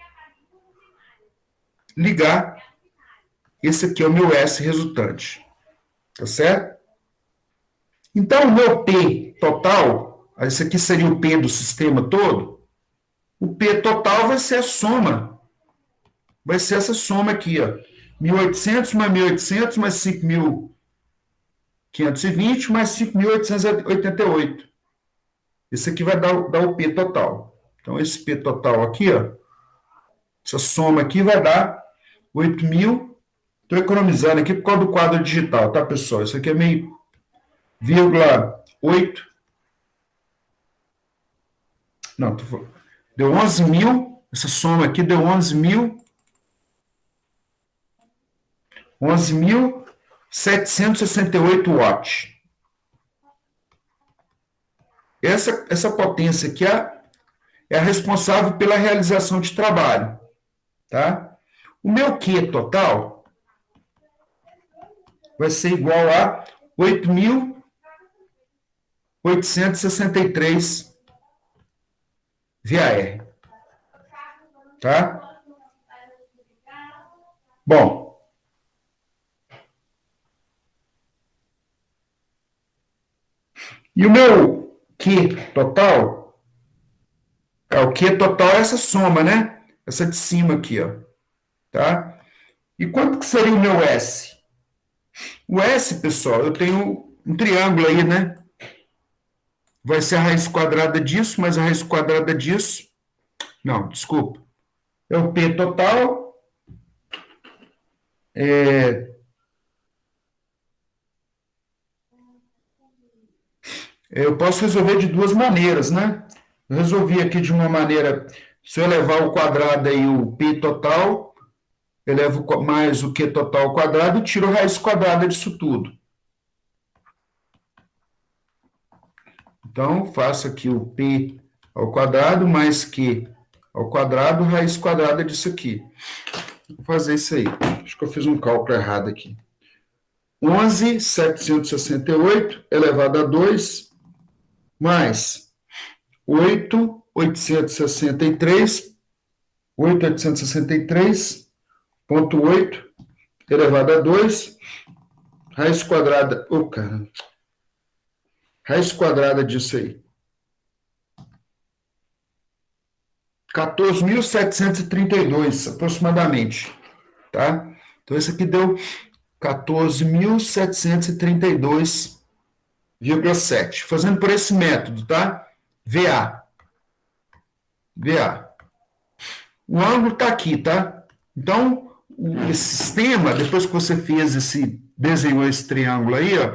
ligar, esse aqui é o meu S resultante, tá certo? Então, o meu P total, esse aqui seria o P do sistema todo, o P total vai ser a soma, vai ser essa soma aqui, ó, 1.800 mais 1.800 mais 5.520 mais 5.888. Esse aqui vai dar o P total. Então, esse P total aqui, ó, essa soma aqui vai dar 8.000. Estou economizando aqui por causa do quadro digital, tá, pessoal? Isso aqui é meio 0,8. Não, deu 11.000. Essa soma aqui deu 11.000. 11.768 watts. Essa potência aqui é a responsável pela realização de trabalho, tá? O meu Q total vai ser igual a 8.863 VAR, tá? Bom, e o meu Q total, o Q total é essa soma, né? Essa de cima aqui, ó, tá? E quanto que seria o meu S? O S, pessoal, eu tenho um triângulo aí, né? Vai ser a raiz quadrada disso, mais a raiz quadrada disso. Não, desculpa. É o P total. Eu posso resolver de duas maneiras, né? Eu resolvi aqui de uma maneira, se eu levar o quadrado aí, o P total, eu levo mais o Q total ao quadrado e tiro a raiz quadrada disso tudo. Então, faço aqui o P ao quadrado mais Q ao quadrado, raiz quadrada disso aqui. Vou fazer isso aí. Acho que eu fiz um cálculo errado aqui. 11.768 elevado a 2 mais 8.863,8 elevado a 2, raiz quadrada, raiz quadrada disso aí. 14.732, aproximadamente, tá? Então, esse aqui deu 14.732,7. Fazendo por esse método, tá? VA. O ângulo está aqui, tá? Então, esse sistema, depois que você desenhou esse triângulo aí, ó,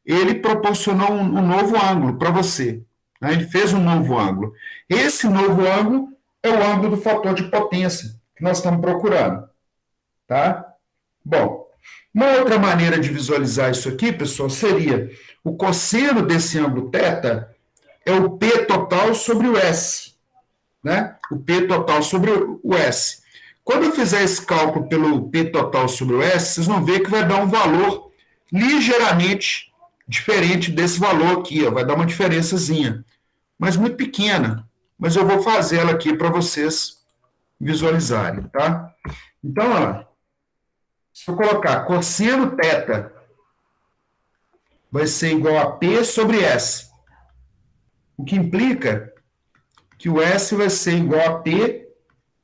ele proporcionou um novo ângulo para você, né? Ele fez um novo ângulo. Esse novo ângulo é o ângulo do fator de potência que nós estamos procurando, tá? Bom, uma outra maneira de visualizar isso aqui, pessoal, seria o cosseno desse ângulo θ é o P total sobre o S, né? O P total sobre o S. Quando eu fizer esse cálculo pelo P total sobre o S, vocês vão ver que vai dar um valor ligeiramente diferente desse valor aqui, ó, vai dar uma diferençazinha, mas muito pequena. Mas eu vou fazer ela aqui para vocês visualizarem, tá? Então, ó, se eu colocar cosseno θ vai ser igual a P sobre S. O que implica que o S vai ser igual a P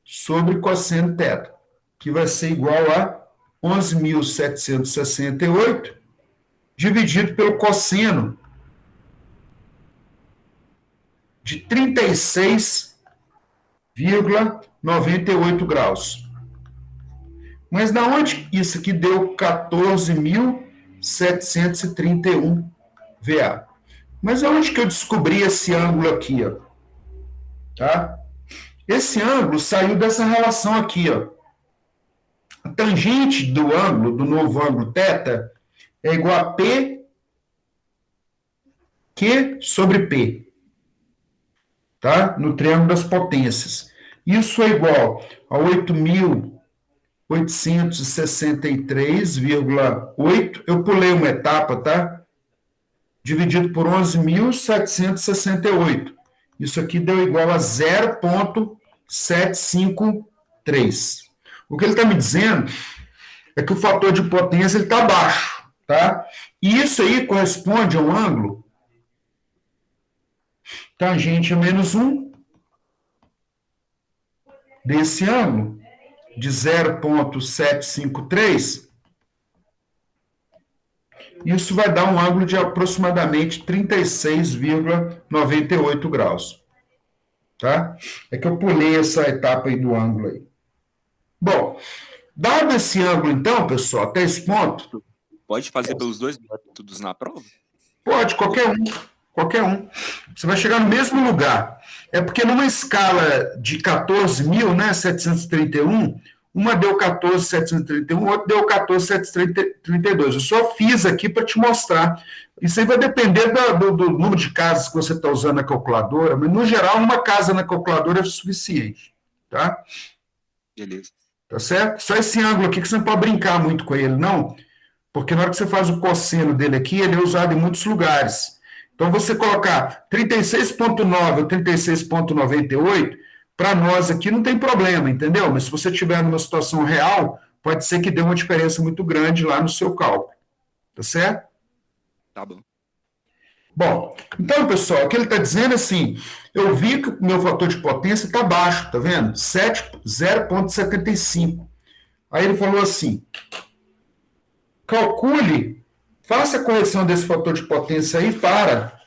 sobre cosseno θ, que vai ser igual a 11.768 dividido pelo cosseno de 36,98 graus. Mas da onde isso aqui deu 14.731 VA? Mas aonde que eu descobri esse ângulo aqui, ó? Tá? Esse ângulo saiu dessa relação aqui, ó. A tangente do ângulo, do novo ângulo θ, é igual a P Q sobre P, tá? No triângulo das potências. Isso é igual a 8.863,8. Eu pulei uma etapa, tá? Dividido por 11.768. Isso aqui deu igual a 0,753. O que ele está me dizendo é que o fator de potência está baixo, tá? E isso aí corresponde a um ângulo tangente a menos 1 desse ângulo de 0,753. Isso vai dar um ângulo de aproximadamente 36,98 graus. Tá? É que eu pulei essa etapa aí do ângulo aí. Bom, dado esse ângulo, então, pessoal, até esse ponto. Pode fazer pelos dois métodos na prova? Pode, qualquer um. Qualquer um. Você vai chegar no mesmo lugar. É porque numa escala de 14.000, né, 731, uma deu 14.731, outra deu 14.732. Eu só fiz aqui para te mostrar. Isso aí vai depender do número de casas que você está usando na calculadora, mas, no geral, uma casa na calculadora é suficiente. Tá? Beleza. Tá certo? Só esse ângulo aqui que você não pode brincar muito com ele, não. Porque na hora que você faz o cosseno dele aqui, ele é usado em muitos lugares. Então, você colocar 36,9 ou 36,98, para nós aqui não tem problema, entendeu? Mas se você tiver numa situação real, pode ser que dê uma diferença muito grande lá no seu cálculo. Tá certo? Tá bom. Bom, então, pessoal, o que ele está dizendo é assim, eu vi que o meu fator de potência está baixo, tá vendo? 0,75. Aí ele falou assim, calcule, faça a correção desse fator de potência aí para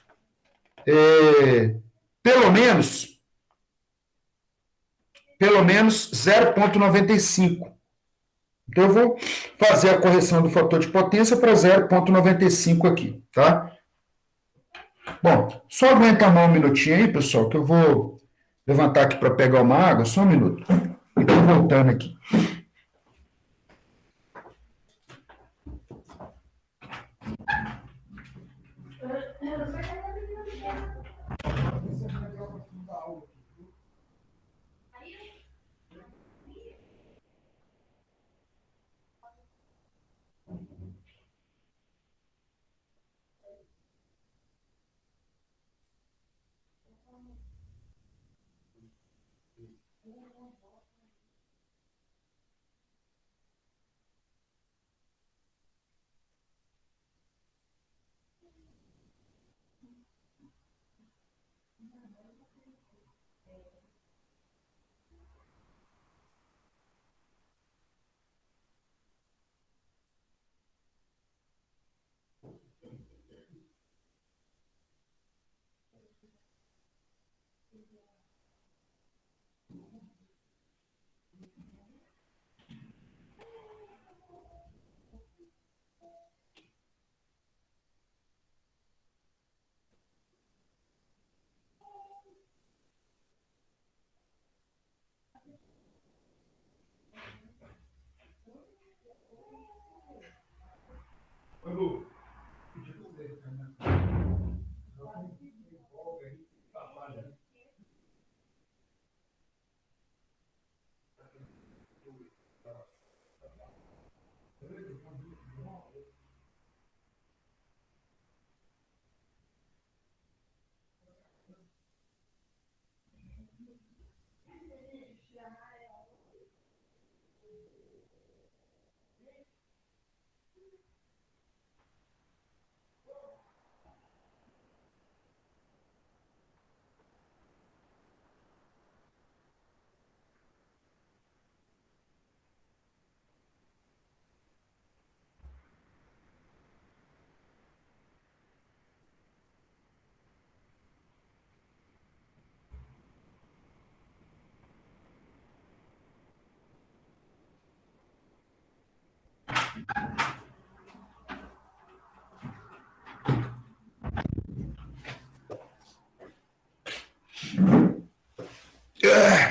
pelo menos 0,95. Então, eu vou fazer a correção do fator de potência para 0,95 aqui, tá? Bom, só aguenta mal um minutinho aí, pessoal, que eu vou levantar aqui para pegar uma água, só um minuto. Estou voltando aqui.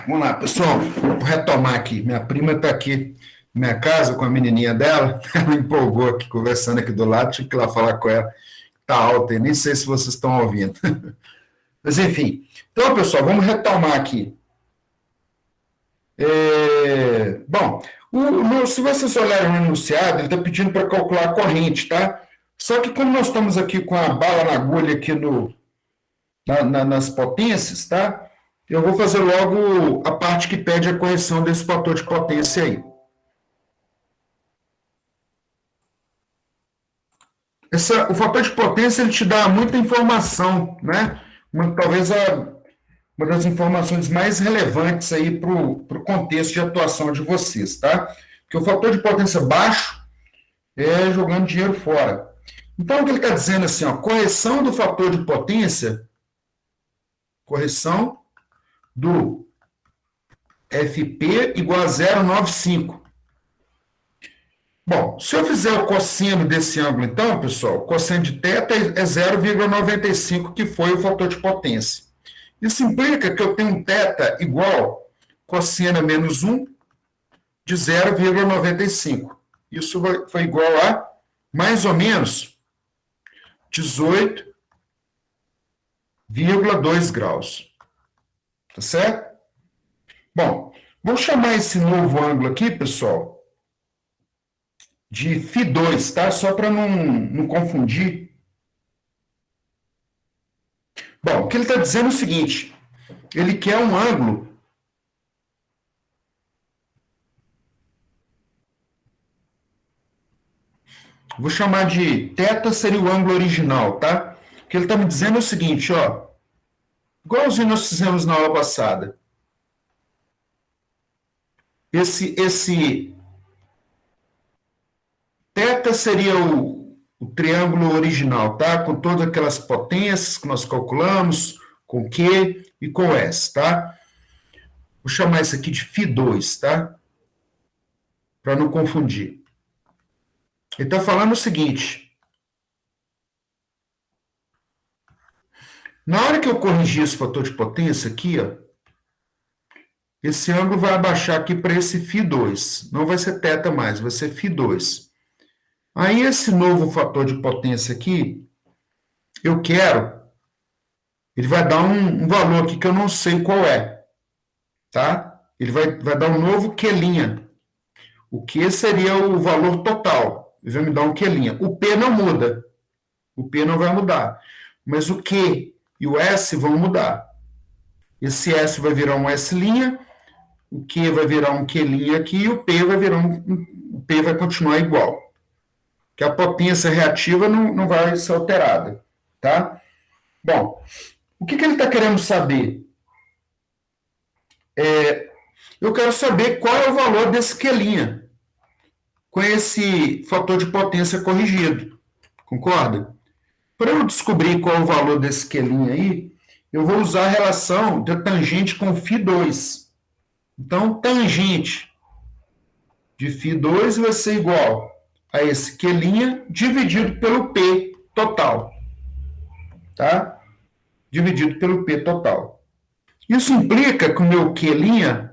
Vamos lá, pessoal. Vou retomar aqui. Minha prima está aqui na minha casa com a menininha dela. Ela empolgou aqui, conversando aqui do lado. Tive que ir lá falar com ela. Está alta e nem sei se vocês estão ouvindo. Mas, enfim. Então, pessoal, vamos retomar aqui. Bom, se vocês olharem no enunciado, ele está pedindo para calcular a corrente, tá? Só que como nós estamos aqui com a bala na agulha aqui nas potências, tá? Eu vou fazer logo a parte que pede a correção desse fator de potência aí. O fator de potência ele te dá muita informação, né? Talvez uma das informações mais relevantes aí para o contexto de atuação de vocês, tá? Porque o fator de potência baixo é jogando dinheiro fora. Então, o que ele está dizendo assim, ó, correção do fator de potência, correção do FP igual a 0,95. Bom, se eu fizer o cosseno desse ângulo, então, pessoal, o cosseno de θ é 0,95, que foi o fator de potência. Isso implica que eu tenho um θ igual cosseno menos 1 de 0,95. Isso foi igual a, mais ou menos, 18,2 graus. Tá certo? Bom, vou chamar esse novo ângulo aqui, pessoal, de φ2, tá? Só para não confundir. Bom, o que ele está dizendo é o seguinte, ele quer um ângulo vou chamar de θ seria o ângulo original, tá? O que ele está me dizendo é o seguinte, ó, igualzinho nós fizemos na aula passada. Esse θ seria o triângulo original, tá? Com todas aquelas potências que nós calculamos, com Q e com S, tá? Vou chamar isso aqui de φ2, tá? Para não confundir. Ele está falando o seguinte. Na hora que eu corrigir esse fator de potência aqui, ó, esse ângulo vai abaixar aqui para esse φ2. Não vai ser θ mais, vai ser φ2. Aí esse novo fator de potência aqui, eu quero, ele vai dar um valor aqui que eu não sei qual é, tá? Ele vai dar um novo Q'. O Q seria o valor total. Ele vai me dar um Q'. O P não muda. O P não vai mudar. Mas o Q e o S vão mudar. Esse S vai virar um S', o Q vai virar um Q' aqui e o P vai virar o P vai continuar igual. Que a potência reativa não vai ser alterada, tá? Bom, o que ele está querendo saber? Eu quero saber qual é o valor desse Q' com esse fator de potência corrigido. Concorda? Para eu descobrir qual é o valor desse Q' aí, eu vou usar a relação da tangente com φ2. Então, tangente de φ2 vai ser igual a esse Q' dividido pelo P total. Tá? Dividido pelo P total. Isso implica que o meu Q'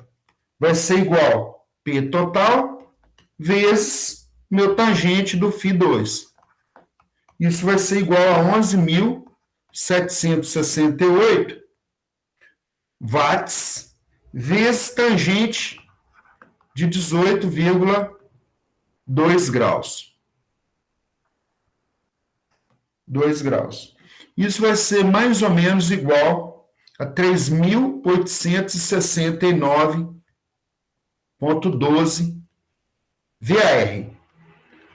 vai ser igual a P total vezes meu tangente do φ2. Isso vai ser igual a 11.768 watts vezes tangente de 18,2 graus. 2 graus. Isso vai ser mais ou menos igual a 3.869,12 VAR,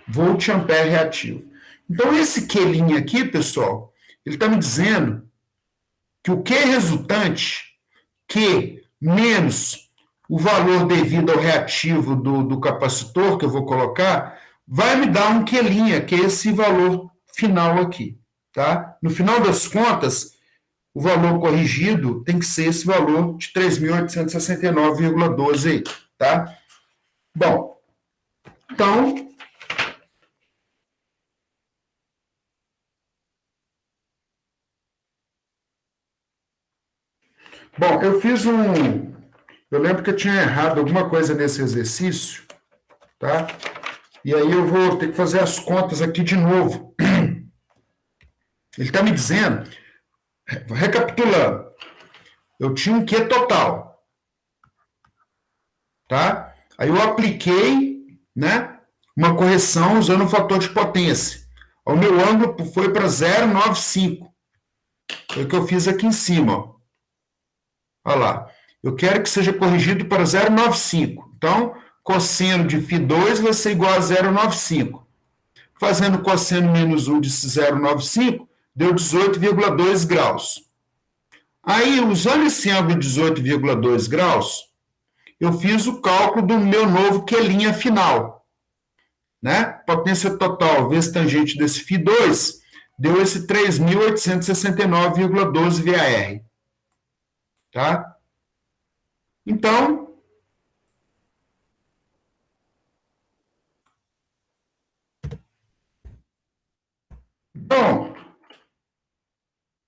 volt ampere reativo. Então, esse Q' aqui, pessoal, ele está me dizendo que o Q resultante, Q menos o valor devido ao reativo do capacitor, que eu vou colocar, vai me dar um Q', que é esse valor final aqui. Tá? No final das contas, o valor corrigido tem que ser esse valor de 3.869,12 aí. Tá? Bom, então... Bom, eu fiz Eu lembro que eu tinha errado alguma coisa nesse exercício, tá? E aí eu vou ter que fazer as contas aqui de novo. Ele está me dizendo, recapitulando, eu tinha um Q total, tá? Aí eu apliquei, né, uma correção usando o fator de potência. O meu ângulo foi para 0,95. Foi o que eu fiz aqui em cima, ó. Olha lá. Eu quero que seja corrigido para 0,95. Então, cosseno de φ2 vai ser igual a 0,95. Fazendo cosseno menos 1 de 0,95, deu 18,2 graus. Aí, usando esse ângulo de 18,2 graus, eu fiz o cálculo do meu novo Q' final. Né? Potência total vezes tangente desse φ2 deu esse 3.869,12 VAR. Tá? Então,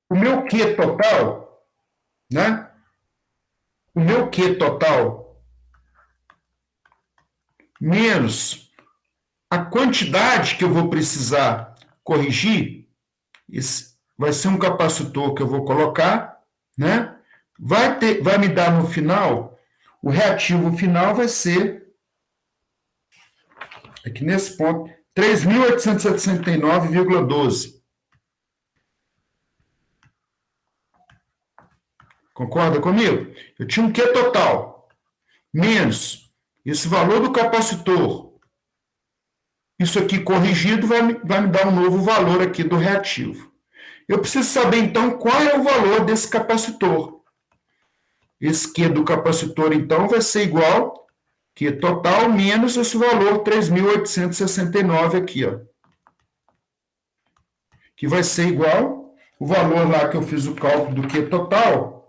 o meu Q total, né? O meu Q total menos a quantidade que eu vou precisar corrigir, esse vai ser um capacitor que eu vou colocar, né? Vai me dar no final, o reativo final vai ser, aqui nesse ponto, 3.869,12. Concorda comigo? Eu tinha um Q total, menos esse valor do capacitor. Isso aqui corrigido vai me dar um novo valor aqui do reativo. Eu preciso saber, então, qual é o valor desse capacitor. Esse Q do capacitor, então, vai ser igual Q total menos esse valor 3.869 aqui, ó. Que vai ser igual o valor lá que eu fiz o cálculo do Q total,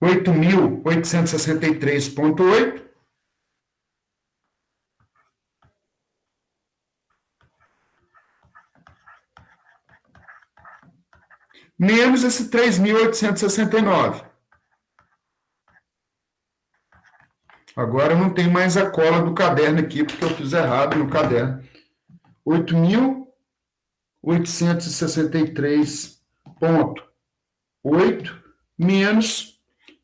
8.863,8, menos esse 3.869. Agora não tem mais a cola do caderno aqui, porque eu fiz errado no caderno. 8.863,8 menos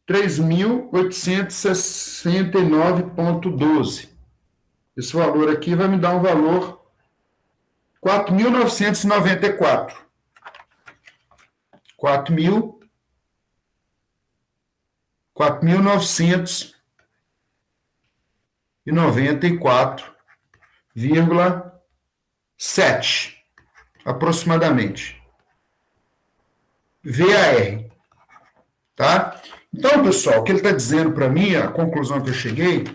3.869,12. Esse valor aqui vai me dar um valor 4.994. 4.994,7 aproximadamente. VAR. Tá? Então, pessoal, o que ele está dizendo para mim, a conclusão que eu cheguei,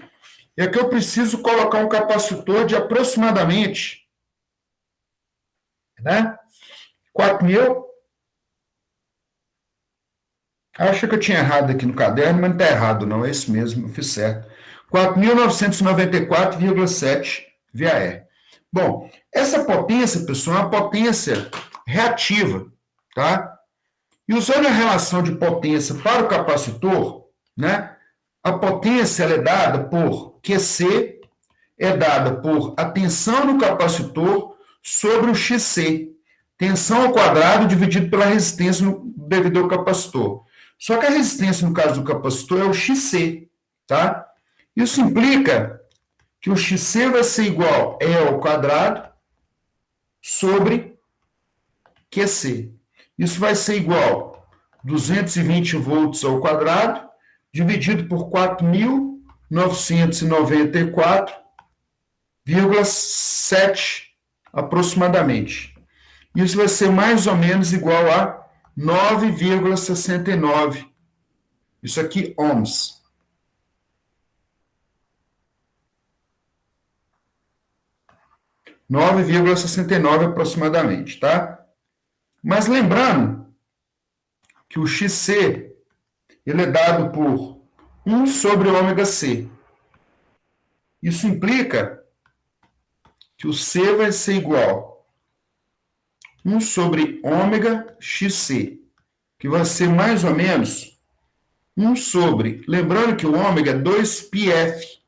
é que eu preciso colocar um capacitor de aproximadamente, né? 4.000. Acho que eu tinha errado aqui no caderno, mas não está errado, não. É isso mesmo, eu fiz certo. 4.994,7 VAR. Bom, essa potência, pessoal, é uma potência reativa, tá? E usando a relação de potência para o capacitor, né? A potência ela é dada por QC, é dada por a tensão no capacitor sobre o XC. Tensão ao quadrado dividido pela resistência devido ao capacitor. Só que a resistência, no caso do capacitor, é o XC, tá? Isso implica que o XC vai ser igual a E ao quadrado sobre QC. Isso vai ser igual a 220 volts ao quadrado, dividido por 4.994,7 aproximadamente. Isso vai ser mais ou menos igual a 9,69. Isso aqui, ohms. 9,69 aproximadamente, tá? Mas lembrando que o XC ele é dado por 1 sobre ômega C. Isso implica que o C vai ser igual a 1 sobre ômega XC. que vai ser mais ou menos 1 sobre, lembrando que o ômega é 2πf.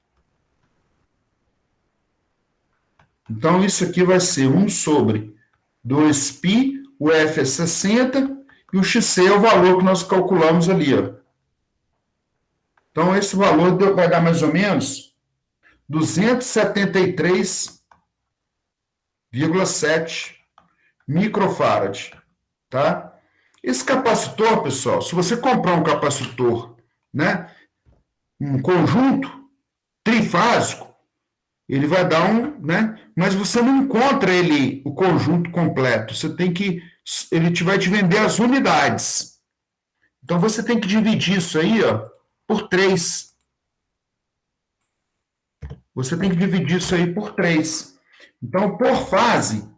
Então, isso aqui vai ser 1 sobre 2π, o F é 60, e o XC é o valor que nós calculamos ali, ó. Então, esse valor vai dar mais ou menos 273,7 microfarad, tá? Esse capacitor, pessoal, se você comprar um capacitor, né, um conjunto trifásico, ele vai dar né, mas você não encontra ele, o conjunto completo, você tem que, ele vai te vender as unidades. Então, você tem que dividir isso aí, ó, por 3. Você tem que dividir isso aí por 3. Então, por fase,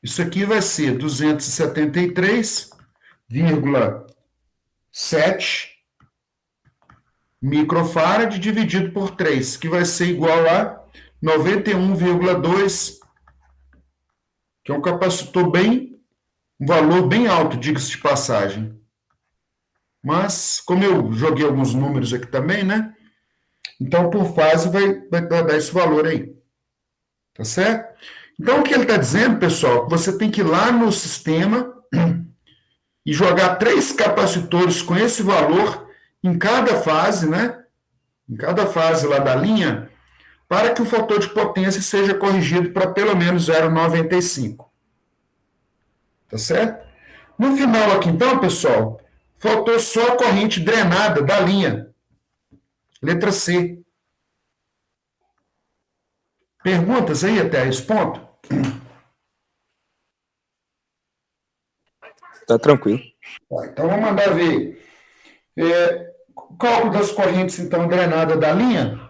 isso aqui vai ser 273,7 microfarad dividido por 3, que vai ser igual a 91,2, que é um capacitor um valor bem alto, diga-se de passagem. Mas, como eu joguei alguns números aqui também, né? Então, por fase, vai dar esse valor aí. Tá certo? Então, o que ele está dizendo, pessoal, você tem que ir lá no sistema e jogar 3 capacitores com esse valor em cada fase, né? Em cada fase lá da linha, para que o fator de potência seja corrigido para pelo menos 0,95. Tá certo? No final aqui, então, pessoal, faltou só a corrente drenada da linha. Letra C. Perguntas aí até esse ponto? Tá tranquilo. Então, vamos mandar ver. O cálculo das correntes, então, drenada da linha.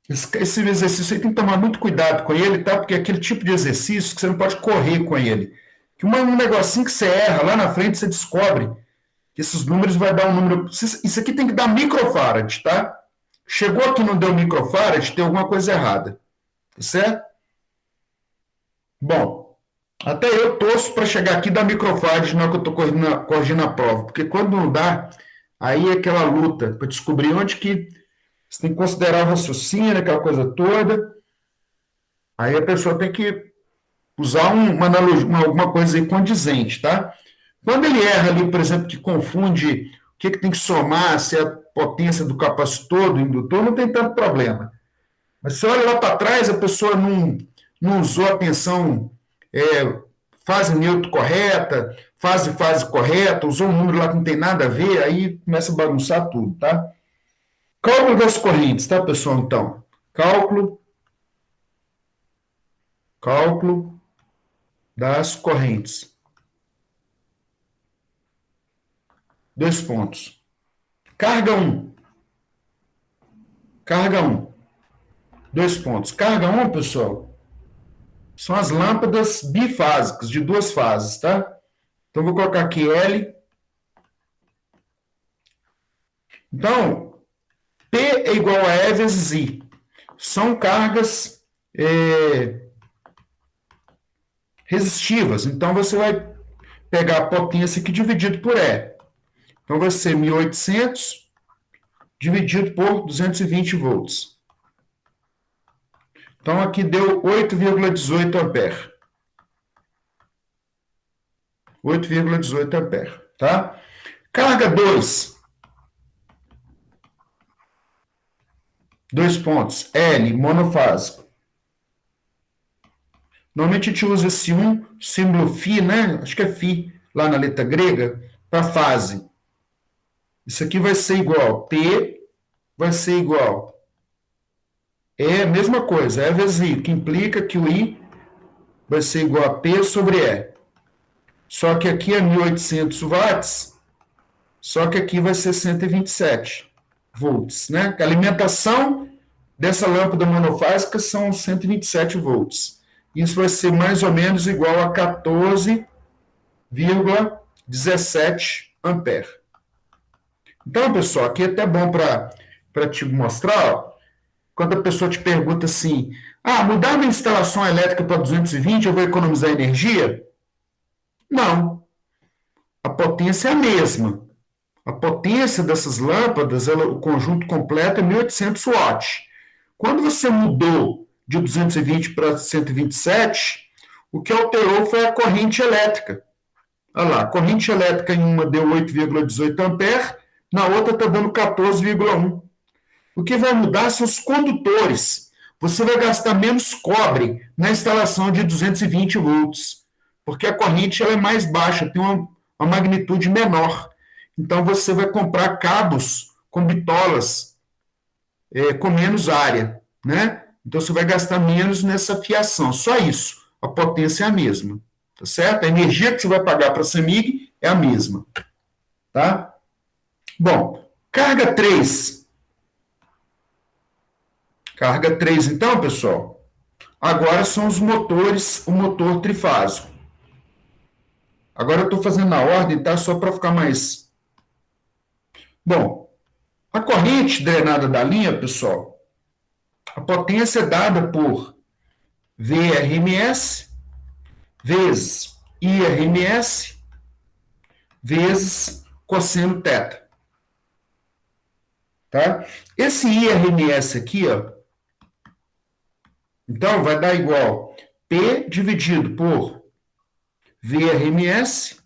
Esse exercício aí tem que tomar muito cuidado com ele, tá? Porque é aquele tipo de exercício que você não pode correr com ele. Que um negocinho que você erra, lá na frente você descobre que esses números vai dar um número... Isso aqui tem que dar microfarad, tá? Chegou aqui e não deu microfarad, tem alguma coisa errada. Tá certo? Bom, até eu torço para chegar aqui e dar microfarad na hora que eu estou corrigindo a prova. Porque quando não dá, aí é aquela luta para descobrir onde que você tem que considerar o raciocínio, aquela coisa toda. Aí a pessoa tem que usar uma analogia, alguma coisa aí condizente, tá? Quando ele erra ali, por exemplo, que confunde o que tem que somar, se é a potência do capacitor, do indutor, não tem tanto problema. Mas se olha lá para trás, a pessoa não usou a tensão fase neutro correta, fase correta, usou um número lá que não tem nada a ver, aí começa a bagunçar tudo, tá? Cálculo das correntes, tá, pessoal? Então, cálculo das correntes. 2 pontos. Carga 1. 2 pontos. Carga 1, pessoal, são as lâmpadas bifásicas, de 2 fases, tá? Então, vou colocar aqui L. Então, P é igual a E vezes I. São cargas resistivas. Então, você vai pegar a potência aqui dividido por E. Então, vai ser 1.800 dividido por 220 volts. Então, aqui deu 8,18 ampere. 8,18 ampere, tá? Carga 2. 2 pontos. L, monofásico. Normalmente a gente usa esse símbolo φ, né? Acho que é φ, lá na letra grega, para fase. Isso aqui vai ser igual, P vai ser igual. É a mesma coisa, E vezes I, que implica que o I vai ser igual a P sobre E. Só que aqui é 1.800 watts, só que aqui vai ser 127 volts, né? A alimentação dessa lâmpada monofásica são 127 volts. Isso vai ser mais ou menos igual a 14,17 ampere. Então, pessoal, aqui é até bom para te mostrar, ó, quando a pessoa te pergunta assim, Ah, mudar minha instalação elétrica para 220, eu vou economizar energia? Não. A potência é a mesma. A potência dessas lâmpadas, o conjunto completo é 1.800 watts. Quando você mudou de 220 para 127, o que alterou foi a corrente elétrica. Olha lá, a corrente elétrica em uma deu 8,18 ampere, na outra está dando 14,1. O que vai mudar são os condutores. Você vai gastar menos cobre na instalação de 220 volts, porque a corrente ela é mais baixa, tem uma magnitude menor. Então, você vai comprar cabos com bitolas com menos área, né? Então, você vai gastar menos nessa fiação. Só isso. A potência é a mesma, tá certo? A energia que você vai pagar para a CEMIG é a mesma, tá? Bom, carga 3. Carga 3, então, pessoal, agora são os motores, o motor trifásico. Agora eu estou fazendo a ordem, tá? Só para ficar mais... Bom, a corrente drenada da linha, pessoal, a potência é dada por VRMS vezes IRMS vezes cosseno θ. Tá? Esse IRMS aqui, ó, então vai dar igual P dividido por VRMS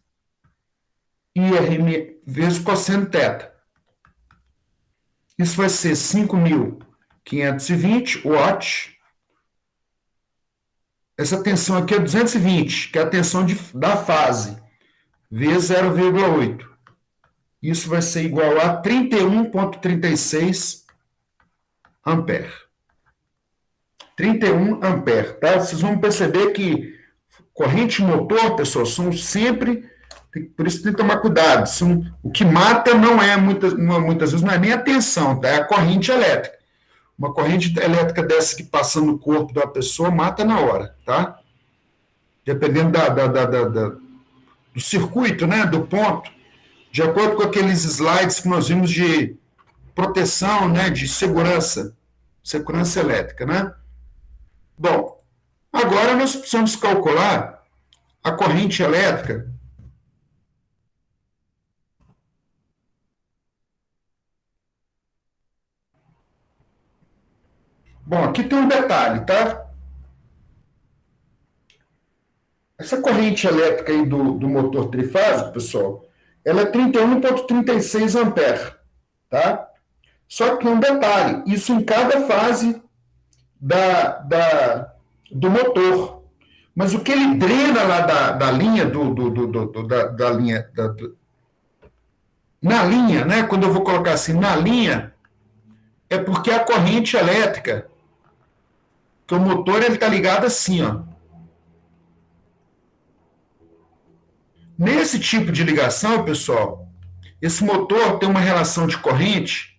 IRMS vezes cosseno θ. Isso vai ser 5.520 watts. Essa tensão aqui é 220, que é a tensão da fase, vezes 0,8. Isso vai ser igual a 31,36 ampere. 31 ampere, tá? Vocês vão perceber que corrente e motor, pessoal, são sempre... Por isso tem que tomar cuidado. O que mata não é, muitas vezes, não é nem a tensão, tá? É a corrente elétrica. Uma corrente elétrica dessa que passa no corpo da pessoa mata na hora, tá? Dependendo do circuito, né? Do ponto. De acordo com aqueles slides que nós vimos de proteção, né? De segurança elétrica, né? Bom, agora nós precisamos calcular a corrente elétrica. Bom, aqui tem um detalhe, tá? Essa corrente elétrica aí do motor trifásico, pessoal, ela é 31,36 ampere, tá? Só que tem um detalhe, isso em cada fase do motor. Mas o que ele drena lá da linha, da linha, na linha, né? Quando eu vou colocar assim, na linha, é porque a corrente elétrica, que o motor ele está ligado assim, ó. Nesse tipo de ligação, pessoal, esse motor tem uma relação de corrente.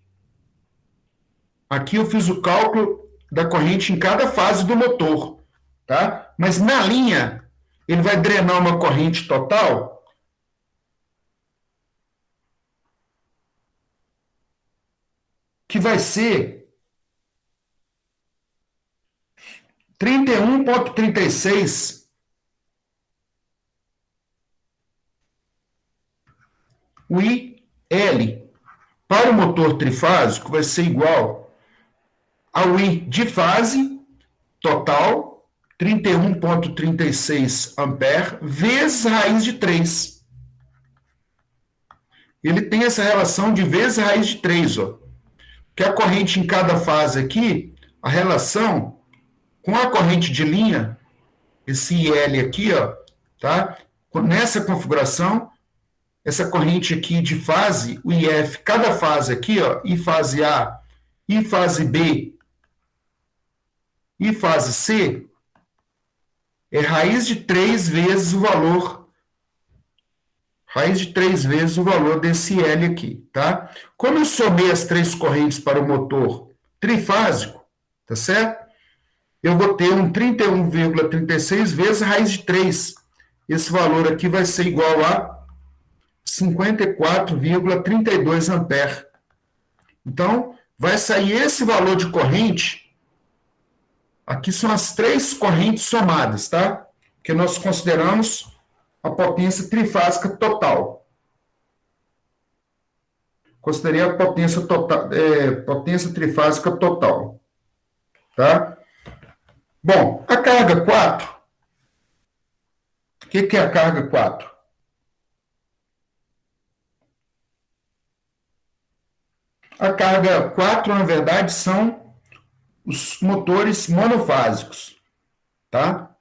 Aqui eu fiz o cálculo da corrente em cada fase do motor, tá? Mas na linha, ele vai drenar uma corrente total que vai ser 31,36 o IL para o motor trifásico vai ser igual ao I de fase total, 31,36 ampere, vezes raiz de 3. Ele tem essa relação de vezes raiz de 3, ó. Que a corrente em cada fase aqui, a relação com a corrente de linha, esse IL aqui, ó, tá? Nessa configuração, essa corrente aqui de fase, o IF, cada fase aqui, ó, I fase A, I fase B, I fase C, é raiz de 3 vezes o valor, raiz de 3 vezes o valor desse L aqui, tá? Como eu somei as 3 correntes para o motor trifásico, tá certo? Eu vou ter um 31,36 vezes raiz de 3. Esse valor aqui vai ser igual a 54,32 ampere. Então, vai sair esse valor de corrente Aqui são as três correntes somadas, tá? Que nós consideramos a potência trifásica total. Considerei a potência total, potência trifásica total, tá? Bom, a carga 4. O que é a carga 4? A carga 4, na verdade, são os motores monofásicos, tá?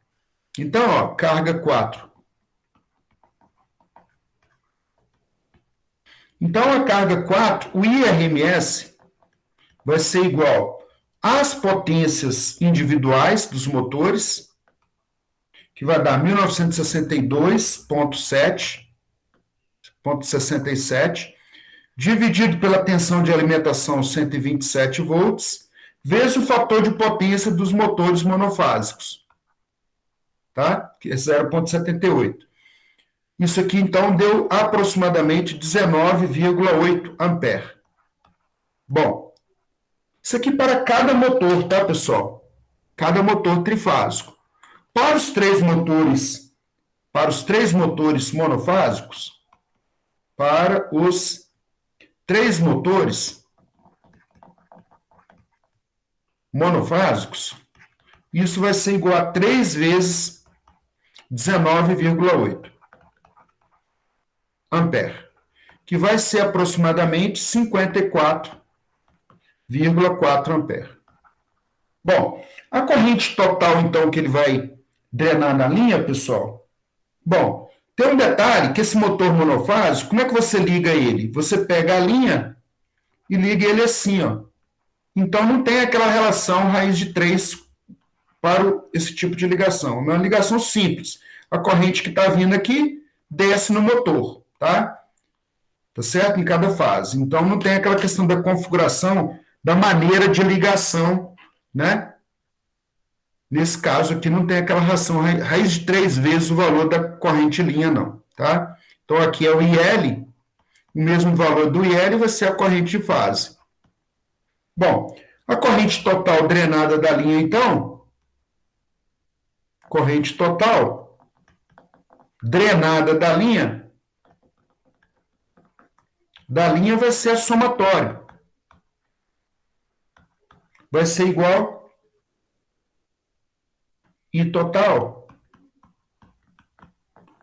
Então, ó, carga 4. Então, a carga 4, o IRMS, vai ser igual às potências individuais dos motores, que vai dar 1962,7, dividido pela tensão de alimentação 127 volts, vezes o fator de potência dos motores monofásicos, tá? Que é 0,78. Isso aqui, então, deu aproximadamente 19,8 ampere. Bom, isso aqui para cada motor, tá, pessoal? Cada motor trifásico. Para os três motores monofásicos, para os três motores monofásicos, isso vai ser igual a 3 vezes 19,8 ampere, que vai ser aproximadamente 54,4 ampere. Bom, a corrente total, então, que ele vai drenar na linha, pessoal, bom, tem um detalhe que esse motor monofásico, como é que você liga ele? Você pega a linha e liga ele assim, ó. Então, não tem aquela relação raiz de 3 para esse tipo de ligação. É uma ligação simples. A corrente que está vindo aqui desce no motor, tá? Tá certo? Em cada fase. Então, não tem aquela questão da configuração, da maneira de ligação, né? Nesse caso aqui, não tem aquela relação raiz de 3 vezes o valor da corrente linha, não, tá? Então, aqui é o IL, o mesmo valor do IL vai ser a corrente de fase. Bom, a corrente total drenada da linha, então, corrente total drenada da linha vai ser a somatória. Vai ser igual I total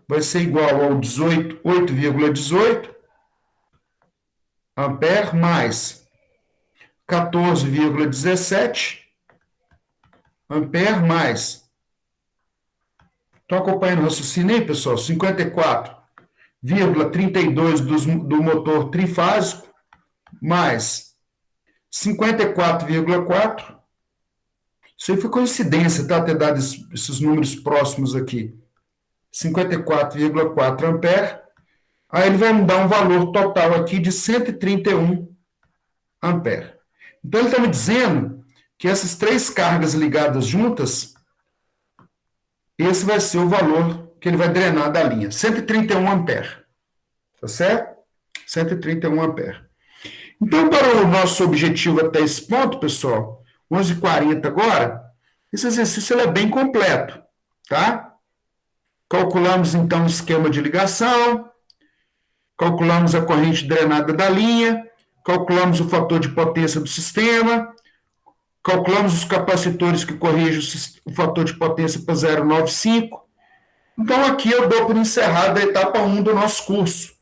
vai ser igual ao 8,18 ampere mais 14,17 ampere mais. Estão acompanhando o raciocínio aí, pessoal? 54,32 do motor trifásico mais 54,4. Isso aí foi coincidência, tá? Ter dado esses números próximos aqui. 54,4 ampere. Aí ele vai me dar um valor total aqui de 131 ampere. Então, ele está me dizendo que essas três cargas ligadas juntas, esse vai ser o valor que ele vai drenar da linha. 131 ampere. Tá certo? 131 ampere. Então, para o nosso objetivo até esse ponto, pessoal, 11h40 agora, esse exercício é bem completo, tá? Calculamos, então, o esquema de ligação, calculamos a corrente drenada da linha, calculamos o fator de potência do sistema, calculamos os capacitores que corrigem o fator de potência para 0,95. Então, aqui eu dou por encerrada a etapa 1 do nosso curso.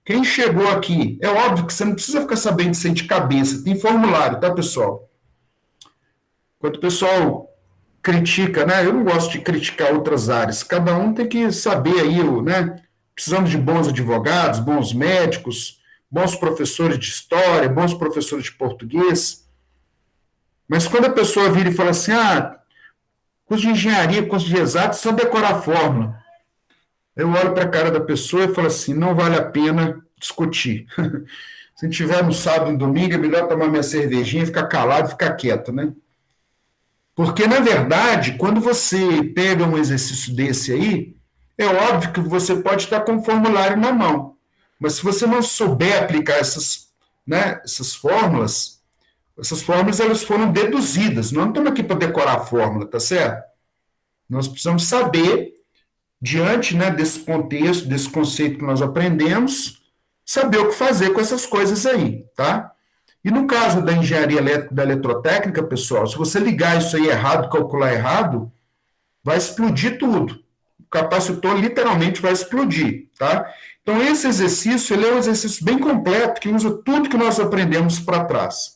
Quem chegou aqui, é óbvio que você não precisa ficar sabendo disso aí de cabeça, tem formulário, tá, pessoal? Quando o pessoal critica, né? Eu não gosto de criticar outras áreas. Cada um tem que saber aí, né? Precisamos de bons advogados, bons médicos, bons professores de história, bons professores de português. Mas quando a pessoa vira e fala assim, curso de engenharia, curso de exato, só decorar a fórmula. Eu olho para a cara da pessoa e falo assim, não vale a pena discutir. Se tiver no sábado e domingo, é melhor tomar minha cervejinha, ficar calado, ficar quieto, né? Porque, na verdade, quando você pega um exercício desse aí, é óbvio que você pode estar com o formulário na mão. Mas se você não souber aplicar essas fórmulas, Essas fórmulas, elas foram deduzidas. Nós não estamos aqui para decorar a fórmula, tá certo? Nós precisamos saber, diante, né, desse contexto, desse conceito que nós aprendemos, saber o que fazer com essas coisas aí, tá? E no caso da engenharia elétrica e da eletrotécnica, pessoal, se você ligar isso aí errado, calcular errado, vai explodir tudo. O capacitor literalmente vai explodir, tá? Então, esse exercício, ele é um exercício bem completo, que usa tudo que nós aprendemos para trás.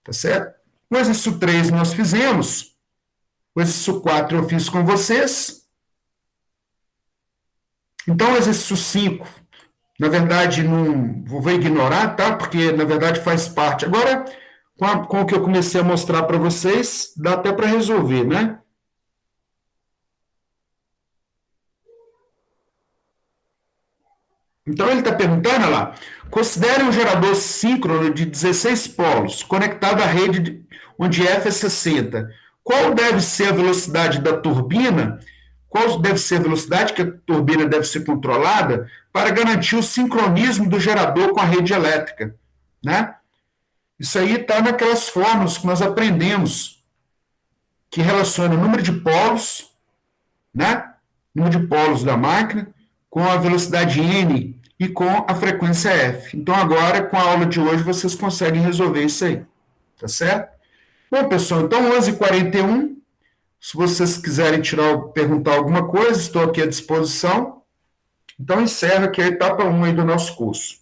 Tá certo? O exercício 3 nós fizemos, o exercício 4 eu fiz com vocês. Então, o exercício 5, na verdade, não vou ignorar, tá? Porque, na verdade, faz parte. Agora, com o que eu comecei a mostrar para vocês, dá até para resolver, né? Então, ele está perguntando, olha lá, considere um gerador síncrono de 16 polos, conectado à rede onde F é 60. Qual deve ser a velocidade da turbina? Qual deve ser a velocidade que a turbina deve ser controlada para garantir o sincronismo do gerador com a rede elétrica? Né? Isso aí está naquelas fórmulas que nós aprendemos, que relaciona o número de polos, né? Número de polos da máquina, com a velocidade N e com a frequência F. Então, agora, com a aula de hoje, vocês conseguem resolver isso aí. Tá certo? Bom, pessoal, então 11h41. Se vocês quiserem perguntar alguma coisa, estou aqui à disposição. Então, encerro aqui a etapa 1 aí do nosso curso.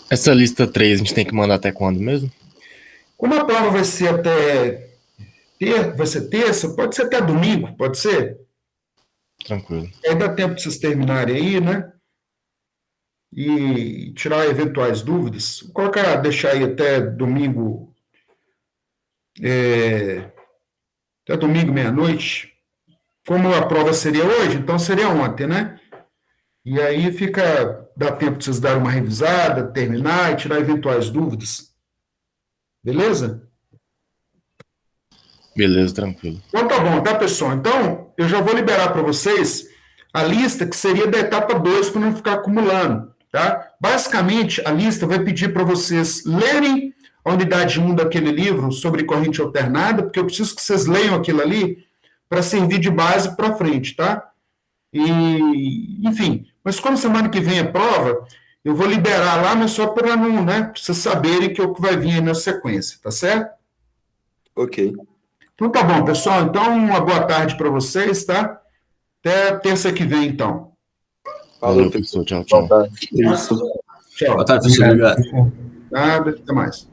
Essa lista 3 a gente tem que mandar até quando mesmo? Como a prova vai ser vai ser terça, pode ser até domingo, pode ser? Tranquilo. Aí dá tempo de vocês terminarem aí, né? E tirar eventuais dúvidas. Vou colocar, deixar aí até domingo, até domingo, meia-noite. Como a prova seria hoje, então seria ontem, né? E aí dá tempo de vocês darem uma revisada, terminar e tirar eventuais dúvidas. Beleza? Beleza, tranquilo. Então tá bom, tá, pessoal? Então, eu já vou liberar para vocês a lista que seria da etapa 2 para não ficar acumulando, tá? Basicamente, a lista vai pedir para vocês lerem a unidade 1 daquele livro sobre corrente alternada, porque eu preciso que vocês leiam aquilo ali para servir de base para frente, tá? E, enfim, mas como semana que vem é prova, eu vou liberar lá, mas só para não, né, pra vocês saberem que é o que vai vir aí na sequência, tá certo? Ok. Então tá bom, pessoal. Então, uma boa tarde para vocês, tá? Até terça que vem, então. Valeu, professor. Tchau, tchau. Isso. Tchau. Boa tarde, professor. Obrigado. Nada, até mais.